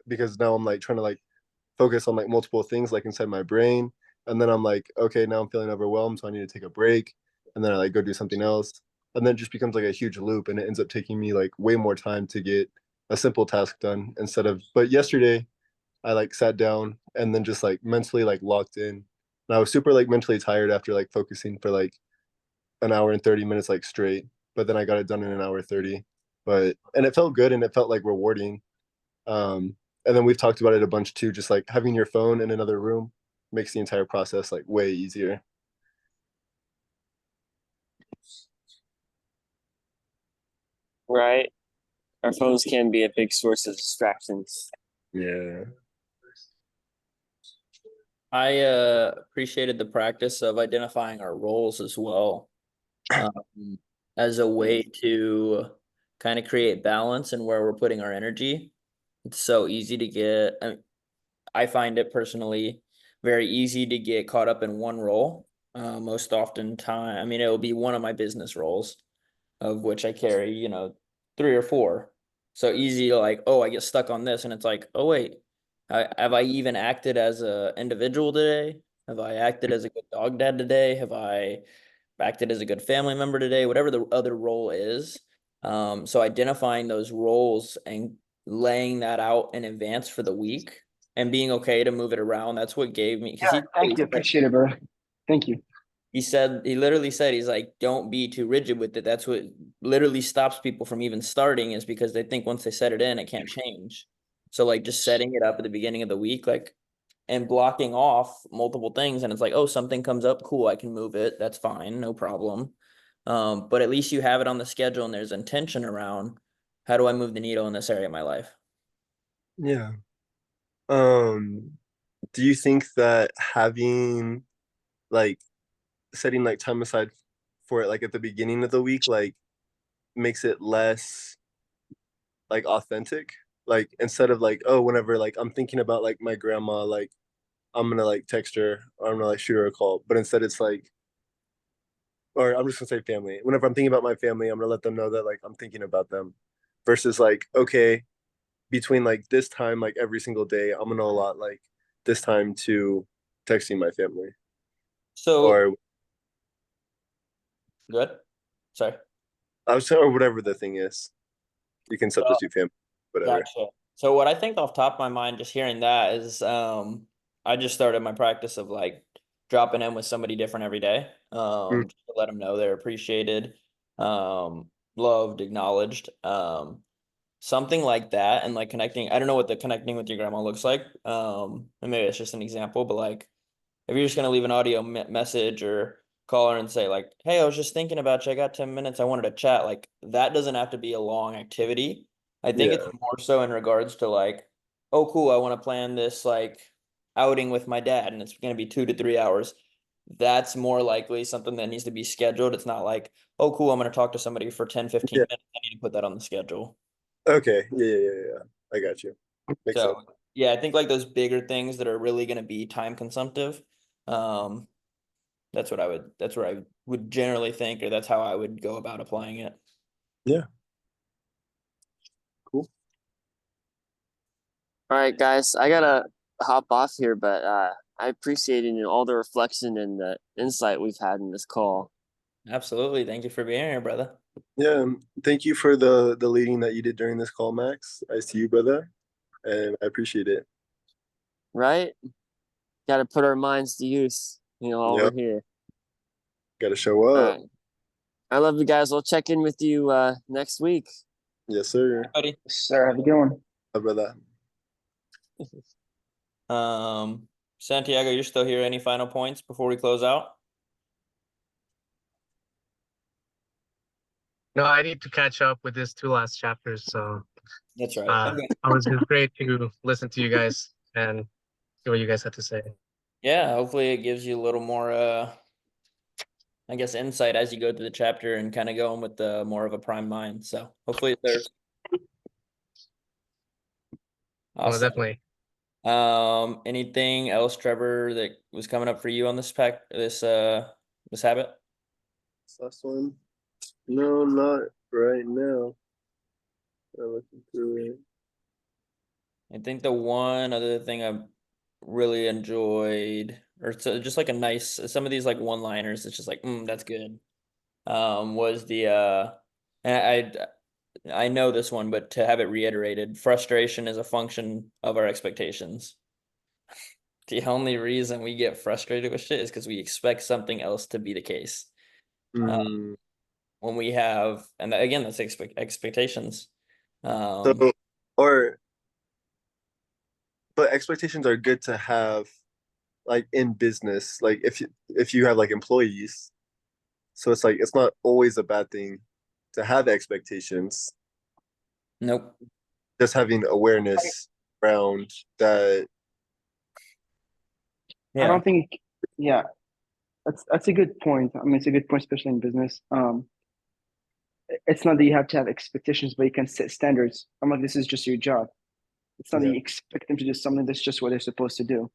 because now I'm like trying to like focus on like multiple things like inside my brain, and then I'm like, okay, now I'm feeling overwhelmed, so I need to take a break, and then I like go do something else, and then it just becomes like a huge loop, and it ends up taking me like way more time to get a simple task done instead of. But yesterday I like sat down and then just like mentally like locked in. And I was super like mentally tired after like focusing for like an hour and 30 minutes like straight. But then I got it done in an hour 30. And it felt good and it felt like rewarding. And then we've talked about it a bunch too, just like having your phone in another room makes the entire process like way easier. Right? Our phones can be a big source of distractions. Yeah. I appreciated the practice of identifying our roles as well, as a way to kind of create balance and where we're putting our energy. It's so easy to get, I find it personally very easy to get caught up in one role. Most often time, I mean, it will be one of my business roles, of which I carry, 3 or 4. So easy to like, oh, I get stuck on this, and it's like, oh wait, have I even acted as a individual today? Have I acted as a good dog dad today? Have I acted as a good family member today? Whatever the other role is. So identifying those roles and laying that out in advance for the week and being okay to move it around. That's what gave me, because Yeah, thank you. Appreciate it, bro. Thank you. he literally said, he's like, don't be too rigid with it. That's what literally stops people from even starting, is because they think once they set it in, it can't change. So like just setting it up at the beginning of the week, like, and blocking off multiple things. And it's like, oh, something comes up. Cool. I can move it. That's fine. No problem. But at least you have it on the schedule and there's intention around, how do I move the needle in this area of my life? Yeah. Do you think that having like setting like time aside for it like at the beginning of the week like makes it less like authentic? Like instead of like, oh, whenever like I'm thinking about like my grandma, like I'm gonna like text her or I'm gonna like shoot her a call, but instead it's like, or I'm just gonna say family. Whenever I'm thinking about my family, I'm gonna let them know that like I'm thinking about them, versus like, okay, between like this time like every single day, I'm gonna allot like this time to texting my family So or good. Sorry. I was saying, or whatever the thing is. You can substitute family, whatever. Gotcha. So what I think off top of my mind, just hearing that, is I just started my practice of like dropping in with somebody different every day. Just to let them know they're appreciated, loved, acknowledged. Something like that, and like connecting. I don't know what the connecting with your grandma looks like. And maybe it's just an example, but like if you're just gonna leave an audio message or call her and say like, hey, I was just thinking about you, I got 10 minutes, I wanted to chat, like that doesn't have to be a long activity. I think it's Yeah. more so in regards to like, oh cool, I want to plan this like outing with my dad and it's going to be 2 to 3 hours. That's more likely something that needs to be scheduled. It's not like, oh cool, I'm going to talk to somebody for 10, 15 Yeah. minutes, I need to put that on the schedule. Okay. Yeah. I got you. Makes So sense. yeah, I think like those bigger things that are really going to be time consumptive, um that's what that's where I would generally think, or that's how I would go about applying it. Yeah. Cool. All right, guys, I gotta hop off here, but I appreciate all the reflection and the insight we've had in this call. Absolutely. Thank you for being here, brother. Yeah. Thank you for the leading that you did during this call, Max. I see you, brother, and I appreciate it. Right? Got to put our minds to use, while Yep. we're here. Got to show All up. right. I love you guys. We'll check in with you next week. Yes, sir. Buddy. Sir, have a good one. Bye, brother. Santiago, you're still here. Any final points before we close out? No, I need to catch up with these two last chapters. So That's right. Okay. it was just great to listen to you guys and see what you guys had to say. Yeah, hopefully it gives you a little more I guess insight as you go through the chapter and kind of go in with the more of a prime mind. So hopefully there's Well, awesome. definitely. Anything else, Trevor, that was coming up for you on this this habit? This last one? No, not right now. I'm looking through it. I think the one other thing I really enjoyed, or just like a nice, some of these like one-liners, it's just like, that's good. Was the and I know this one, but to have it reiterated, frustration is a function of our expectations. The only reason we get frustrated with shit is because we expect something else to be the case. When we have, and again, that's expectations. But expectations are good to have, like in business. Like if you have like employees, so it's like it's not always a bad thing to have expectations. Nope. Just having awareness around that. I don't think, yeah, that's a good point. I mean, it's a good point, especially in business. It's not that you have to have expectations, but you can set standards. I'm like, this is just your job. It's not that you expect them to do something that's just what they're supposed to do.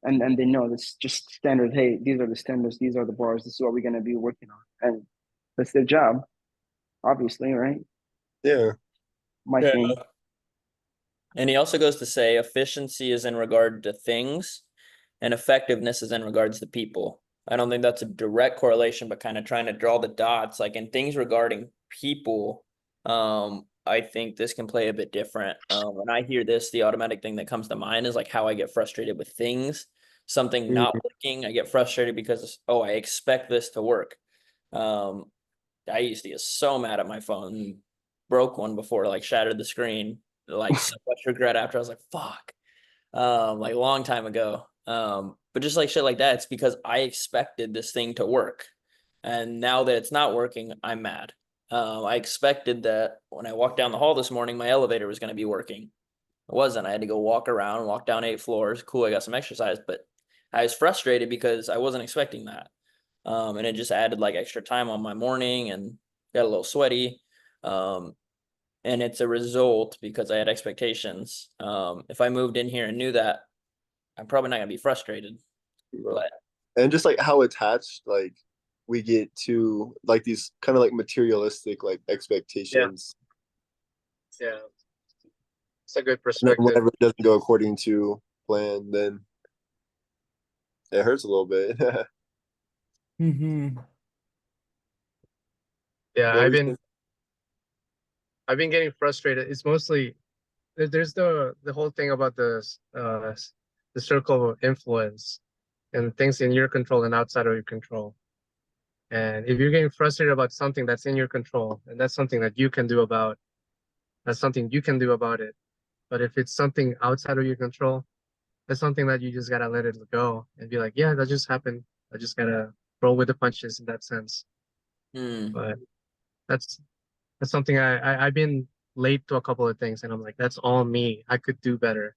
And they know that's just standard. Hey, these are the standards, these are the bars, this is what we're gonna be working on. And that's their job, obviously, right? Yeah. My thing. And he also goes to say efficiency is in regard to things and effectiveness is in regards to people. I don't think that's a direct correlation, but kind of trying to draw the dots, like in things regarding people, I think this can play a bit different. When I hear this, the automatic thing that comes to mind is like how I get frustrated with things. something not working, I get frustrated because, oh, I expect this to work. I used to get so mad at my phone, broke one before, like shattered the screen, like so much regret after. I was like, fuck, like a long time ago. But just like shit like that, it's because I expected this thing to work. And now that it's not working, I'm mad. I expected that when I walked down the hall this morning, my elevator was going to be working. It wasn't. I had to go walk around, walk down 8 floors. Cool, I got some exercise, but I was frustrated because I wasn't expecting that. And it just added like extra time on my morning and got a little sweaty. And it's a result because I had expectations. If I moved in here and knew that, I'm probably not gonna be frustrated. But And just like how attached like we get to like these kind of like materialistic like expectations. Yeah. It's a good And then perspective. whenever it doesn't go according to plan, then it hurts a little bit. Mm-hmm. Yeah, What were I've you been saying? I've been getting frustrated. It's mostly there's the whole thing about the circle of influence and things in your control and outside of your control. And if you're getting frustrated about something that's in your control, and that's something that you can do about, that's something you can do about it. But if it's something outside of your control, that's something that you just gotta let it go and be like, yeah, that just happened. I just gotta roll with the punches in that sense. But that's something I've been late to a couple of things, and I'm like, that's all me. I could do better.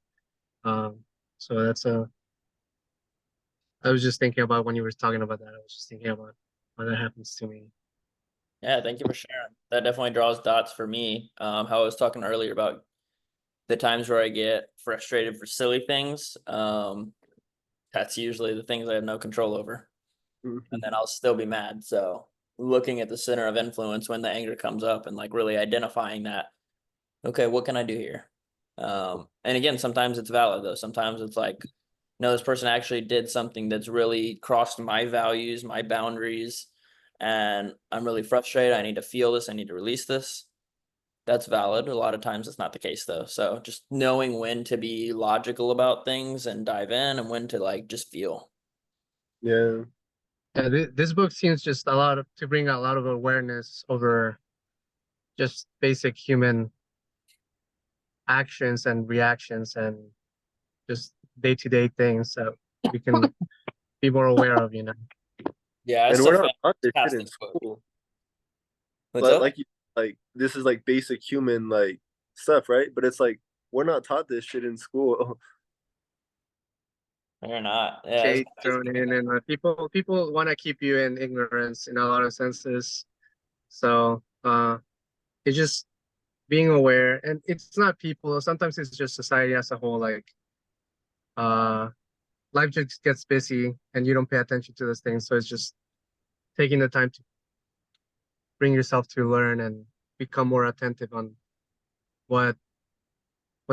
So I was just thinking about when you were talking about that. I was just thinking about when that happens to me. yeah, thank you for sharing. That definitely draws dots for me. How I was talking earlier about the times where I get frustrated for silly things. That's usually the things I have no control over. And then I'll still be mad. So looking at the center of influence when the anger comes up and like really identifying that, okay, what can I do here? And again, sometimes it's valid though. Sometimes it's like, no, this person actually did something that's really crossed my values, my boundaries, and I'm really frustrated. I need to feel this. I need to release this. That's valid. A lot of times it's not the case though. So just knowing when to be logical about things and dive in and when to like just feel. Yeah. Yeah, this book seems just to bring a lot of awareness over just basic human actions and reactions and just day-to-day things that we can be more aware of, you know. Yeah, I And still we're find not taught this shit in fantastic book. school. What's up? Like this is like basic human like stuff, right? But it's like we're not taught this shit in school. Or not. Yeah, Shade thrown in, and people want to keep you in ignorance in a lot of senses. So it's just being aware, and it's not people. Sometimes it's just society as a whole. Like life just gets busy, and you don't pay attention to those things. So it's just taking the time to bring yourself to learn and become more attentive on what's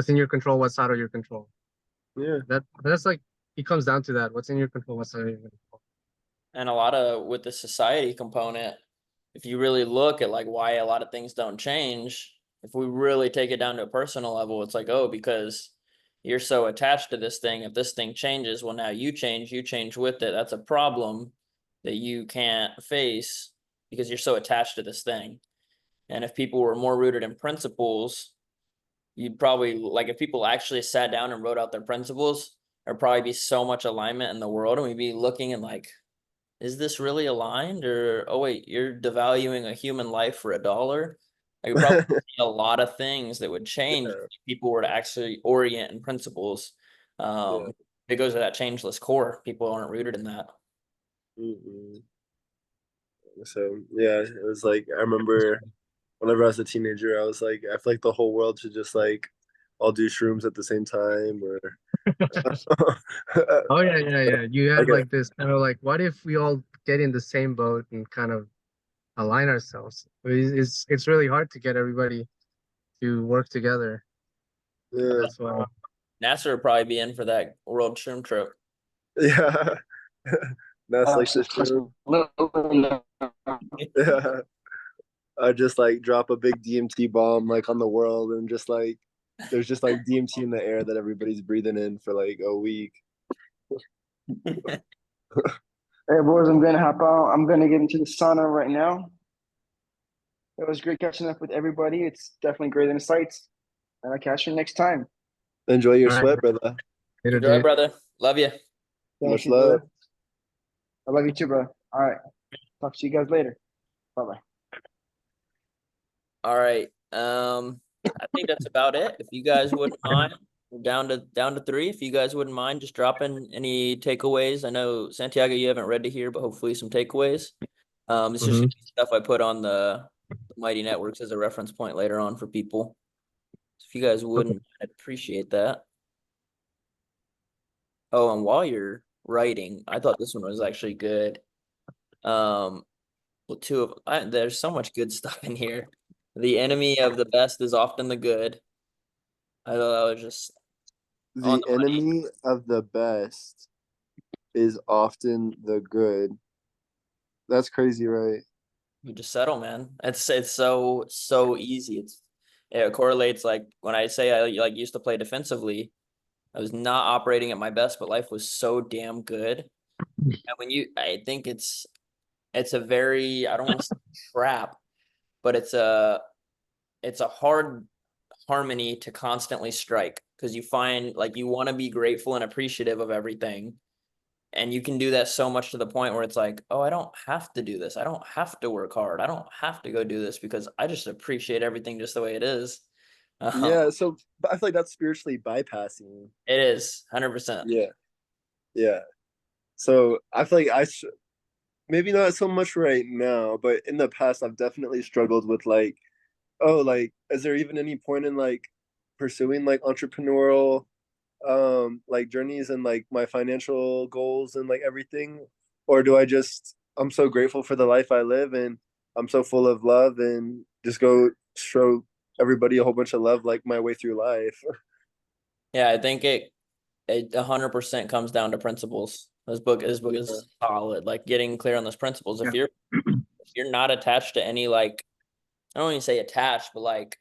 in your control, what's out of your control. Yeah. That's like it comes down to that. What's in your control, what's out of your control. And a lot of with the society component, if you really look at like why a lot of things don't change, if we really take it down to a personal level, it's like, oh, because you're so attached to this thing. If this thing changes, well, now you change with it. That's a problem that you can't face because you're so attached to this thing. And if people were more rooted in principles, you'd probably like if people actually sat down and wrote out their principles, there'd probably be so much alignment in the world, and we'd be looking and like, is this really aligned? Or oh wait, you're devaluing a human life for $1? I could probably see a lot of things that would change if people were to actually orient in principles. Yeah. It goes to that changeless core. People aren't rooted in that. Mm-mm. So yeah, it was like I remember whenever I was a teenager, I was like, I feel like the whole world should just like all do shrooms at the same time, or Oh yeah. You had Okay. like this kind of like, what if we all get in the same boat and kind of align ourselves? It's really hard to get everybody to work together. Yeah, That's why. NASA would probably be in for that world shroom trip. yeah. That's like the shroom. Yeah. I just like drop a big DMT bomb like on the world, and just like there's just like DMT in the air that everybody's breathing in for like a week. Hey, boys, I'm gonna hop out. I'm gonna get into the sauna right now. It was great catching up with everybody. It's definitely great insights. And I'll catch you next time. Enjoy your All right, sweat, brother. later, Enjoy, dude. brother. Love you. Thank Much you, brother. love. I love you too, bro. All right. Talk to you guys later. Bye bye. All right. I think that's about it. If you guys wouldn't mind, we're down to 3. If you guys wouldn't mind just dropping any takeaways. I know Santiago, you haven't read to here, but hopefully some takeaways. This is Mhm. just stuff I put on the Mighty Networks as a reference point later on for people. So if you guys wouldn't, I'd appreciate that. Oh, and while you're writing, I thought this one was actually good. Well, there's so much good stuff in here. The enemy of the best is often the good. I thought that was just on The the money. enemy of the best is often the good. That's crazy, right? You just settle, man. It's so easy. It correlates like when I say I like used to play defensively, I was not operating at my best, but life was so damn good. And I think it's a very, I don't want to say trap, but it's a hard harmony to constantly strike because you find like you want to be grateful and appreciative of everything. And you can do that so much to the point where it's like, oh, I don't have to do this. I don't have to work hard. I don't have to go do this because I just appreciate everything just the way it is. Yeah, so but I feel like that's spiritually bypassing. It is 100%. Yeah, yeah. So I feel like maybe not so much right now, but in the past I've definitely struggled with like, oh, like, is there even any point in like pursuing like entrepreneurial like journeys and like my financial goals and like everything? Or do I just I'm so grateful for the life I live and I'm so full of love and just go show everybody a whole bunch of love like my way through life. Yeah, I think it 100% comes down to principles. This book Yeah. is solid. Like getting clear on those principles. If you're not attached to any like, I don't even say attached, but like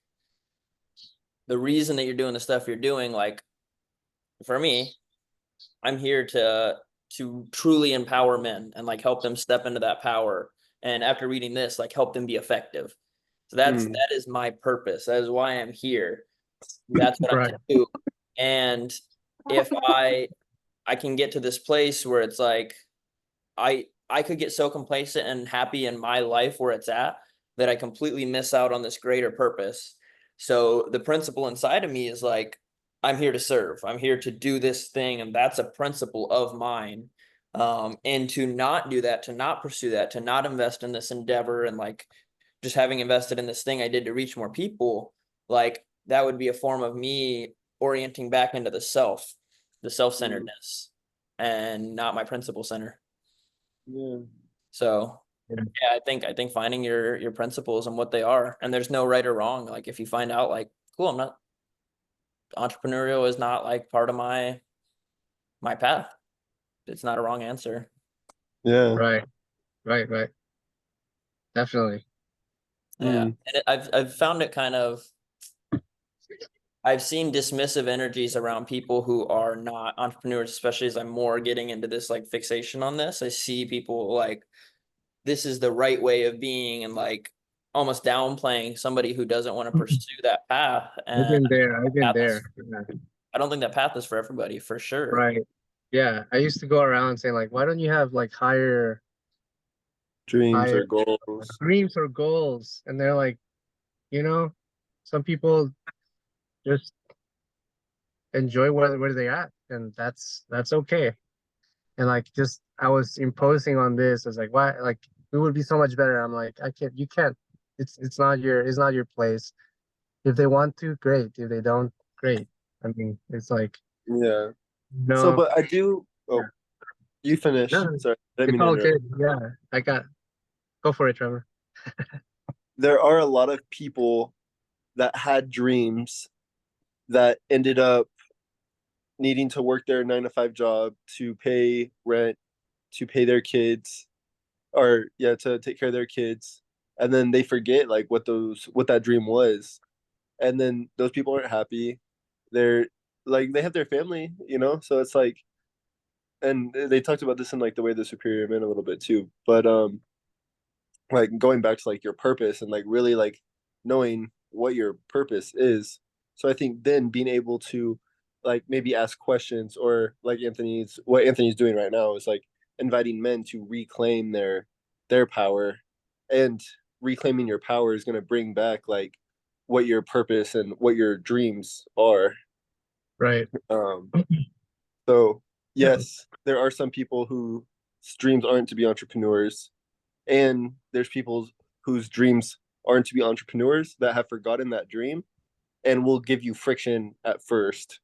the reason that you're doing the stuff you're doing, like for me, I'm here to truly empower men and like help them step into that power. And after reading this, like help them be effective. So Mm. that is my purpose. That is why I'm here. That's what I'm Right. to do. And if I can get to this place where it's like I could get so complacent and happy in my life where it's at that I completely miss out on this greater purpose. So the principle inside of me is like, I'm here to serve. I'm here to do this thing, and that's a principle of mine. And to not do that, to not pursue that, to not invest in this endeavor, and like just having invested in this thing I did to reach more people, like that would be a form of me orienting back into the self-centeredness, and not my principle center. Yeah. So Yeah. yeah, I think finding your principles and what they are, and there's no right or wrong. Like if you find out like, cool, I'm not entrepreneurial is not like part of my path. It's not a wrong answer. Yeah. Right. Right. Definitely. Yeah. Mm. And I've found it kind of, I've seen dismissive energies around people who are not entrepreneurs, especially as I'm more getting into this like fixation on this. I see people like this is the right way of being and like almost downplaying somebody who doesn't want to pursue that path. I've And been there. I've been path is, there. Yeah. I don't think that path is for everybody, for sure. Right. Yeah. I used to go around saying like, why don't you have like Dreams higher or goals. dreams or goals? And they're like, you know, some people just enjoy where they're at, and that's okay. And like just I was imposing on this. I was like, why? Like it would be so much better. I'm like, I can't. You can't. It's not your place. If they want to, great. If they don't, great. I mean, it's like Yeah. So, no, but I do. Oh, yeah, you finish. no, Sorry, I didn't it's mean to all interrupt. good. Yeah, I got. Go for it, Trevor. There are a lot of people that had dreams that ended up needing to work their 9 to 5 job to pay rent, to pay their kids, or yeah, to take care of their kids, and then they forget like what that dream was, and then those people aren't happy. They're like they have their family, so it's like and they talked about this in like The Way of the Superior Man a little bit too, but like going back to like your purpose and like really like knowing what your purpose is. So I think then being able to like maybe ask questions, or like what Anthony's doing right now is like inviting men to reclaim their power, and reclaiming your power is going to bring back like what your purpose and what your dreams are. Right. So yes, there are some people whose dreams aren't to be entrepreneurs, and there's people whose dreams aren't to be entrepreneurs that have forgotten that dream and will give you friction at first,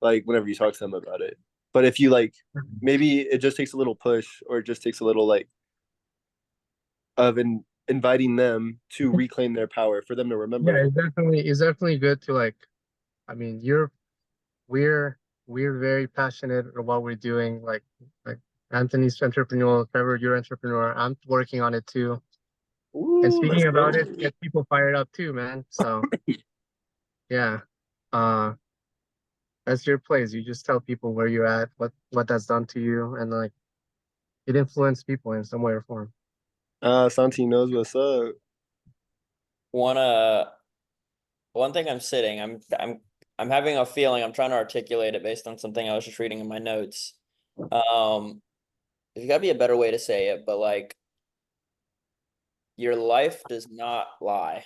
like whenever you talk to them about it. But if you like, maybe it just takes a little push, or it just takes a little like of inviting them to reclaim their power, for them to remember. Yeah, it's definitely good to like, I mean, we're very passionate about what we're doing. Like Anthony's entrepreneurial, Trevor, you're entrepreneur. I'm working on it too. Ooh, And speaking let's about go. it, get people fired up too, man. So yeah. That's your place. You just tell people where you're at, what that's done to you, and like it influenced people in some way or form. Santi knows what's up. One thing I'm having a feeling, I'm trying to articulate it based on something I was just reading in my notes. There's gotta be a better way to say it, but like your life does not lie.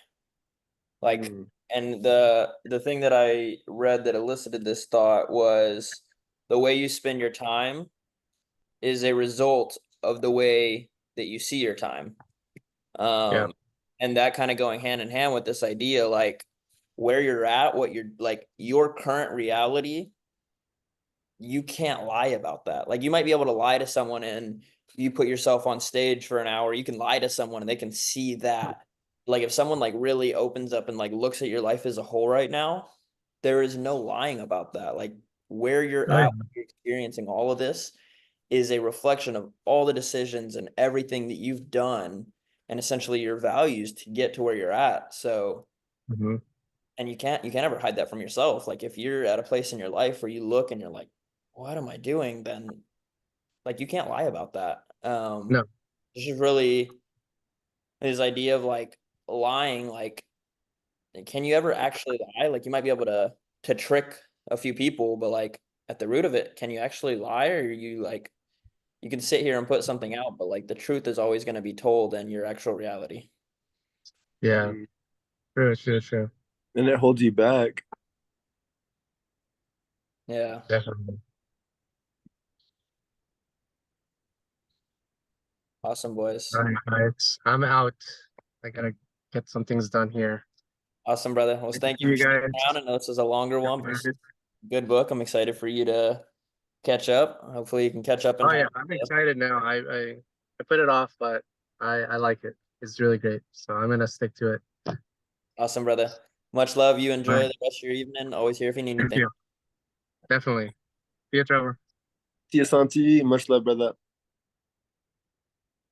Like, and the thing that I read that elicited this thought was the way you spend your time is a result of the way that you see your time. Yeah. And that kind of going hand in hand with this idea, like where you're at, what you're like, your current reality, you can't lie about that. Like you might be able to lie to someone, and you put yourself on stage for an hour, you can lie to someone and they can see that. Like if someone like really opens up and like looks at your life as a whole right now, there is no lying about that. Like where you're Right. at, when you're experiencing all of this is a reflection of all the decisions and everything that you've done, and essentially your values to get to where you're at. So, Mhm. and you can't ever hide that from yourself. Like if you're at a place in your life where you look and you're like, what am I doing? Then like you can't lie about that. No. This is really this idea of like lying, like can you ever actually lie? Like you might be able to trick a few people, but like at the root of it, can you actually lie? Or are you like you can sit here and put something out, but like the truth is always going to be told in your actual reality. Yeah. True. And it holds you back. Yeah. Definitely. Awesome, boys. All right, guys. I'm out. I gotta get some things done here. Awesome, brother. Well, thank you You for sticking guys. around. I know this is a longer one, but it's a good book. I'm excited for you to catch up. Hopefully you can catch up in Oh time. yeah, I'm excited now. I put it off, but I like it. It's really great. So I'm gonna stick to it. Awesome, brother. Much love. You enjoy Bye. the rest of your evening. Always here if you need Thank anything. you. Definitely. See you, Trevor. See you, Santi. Much love, brother.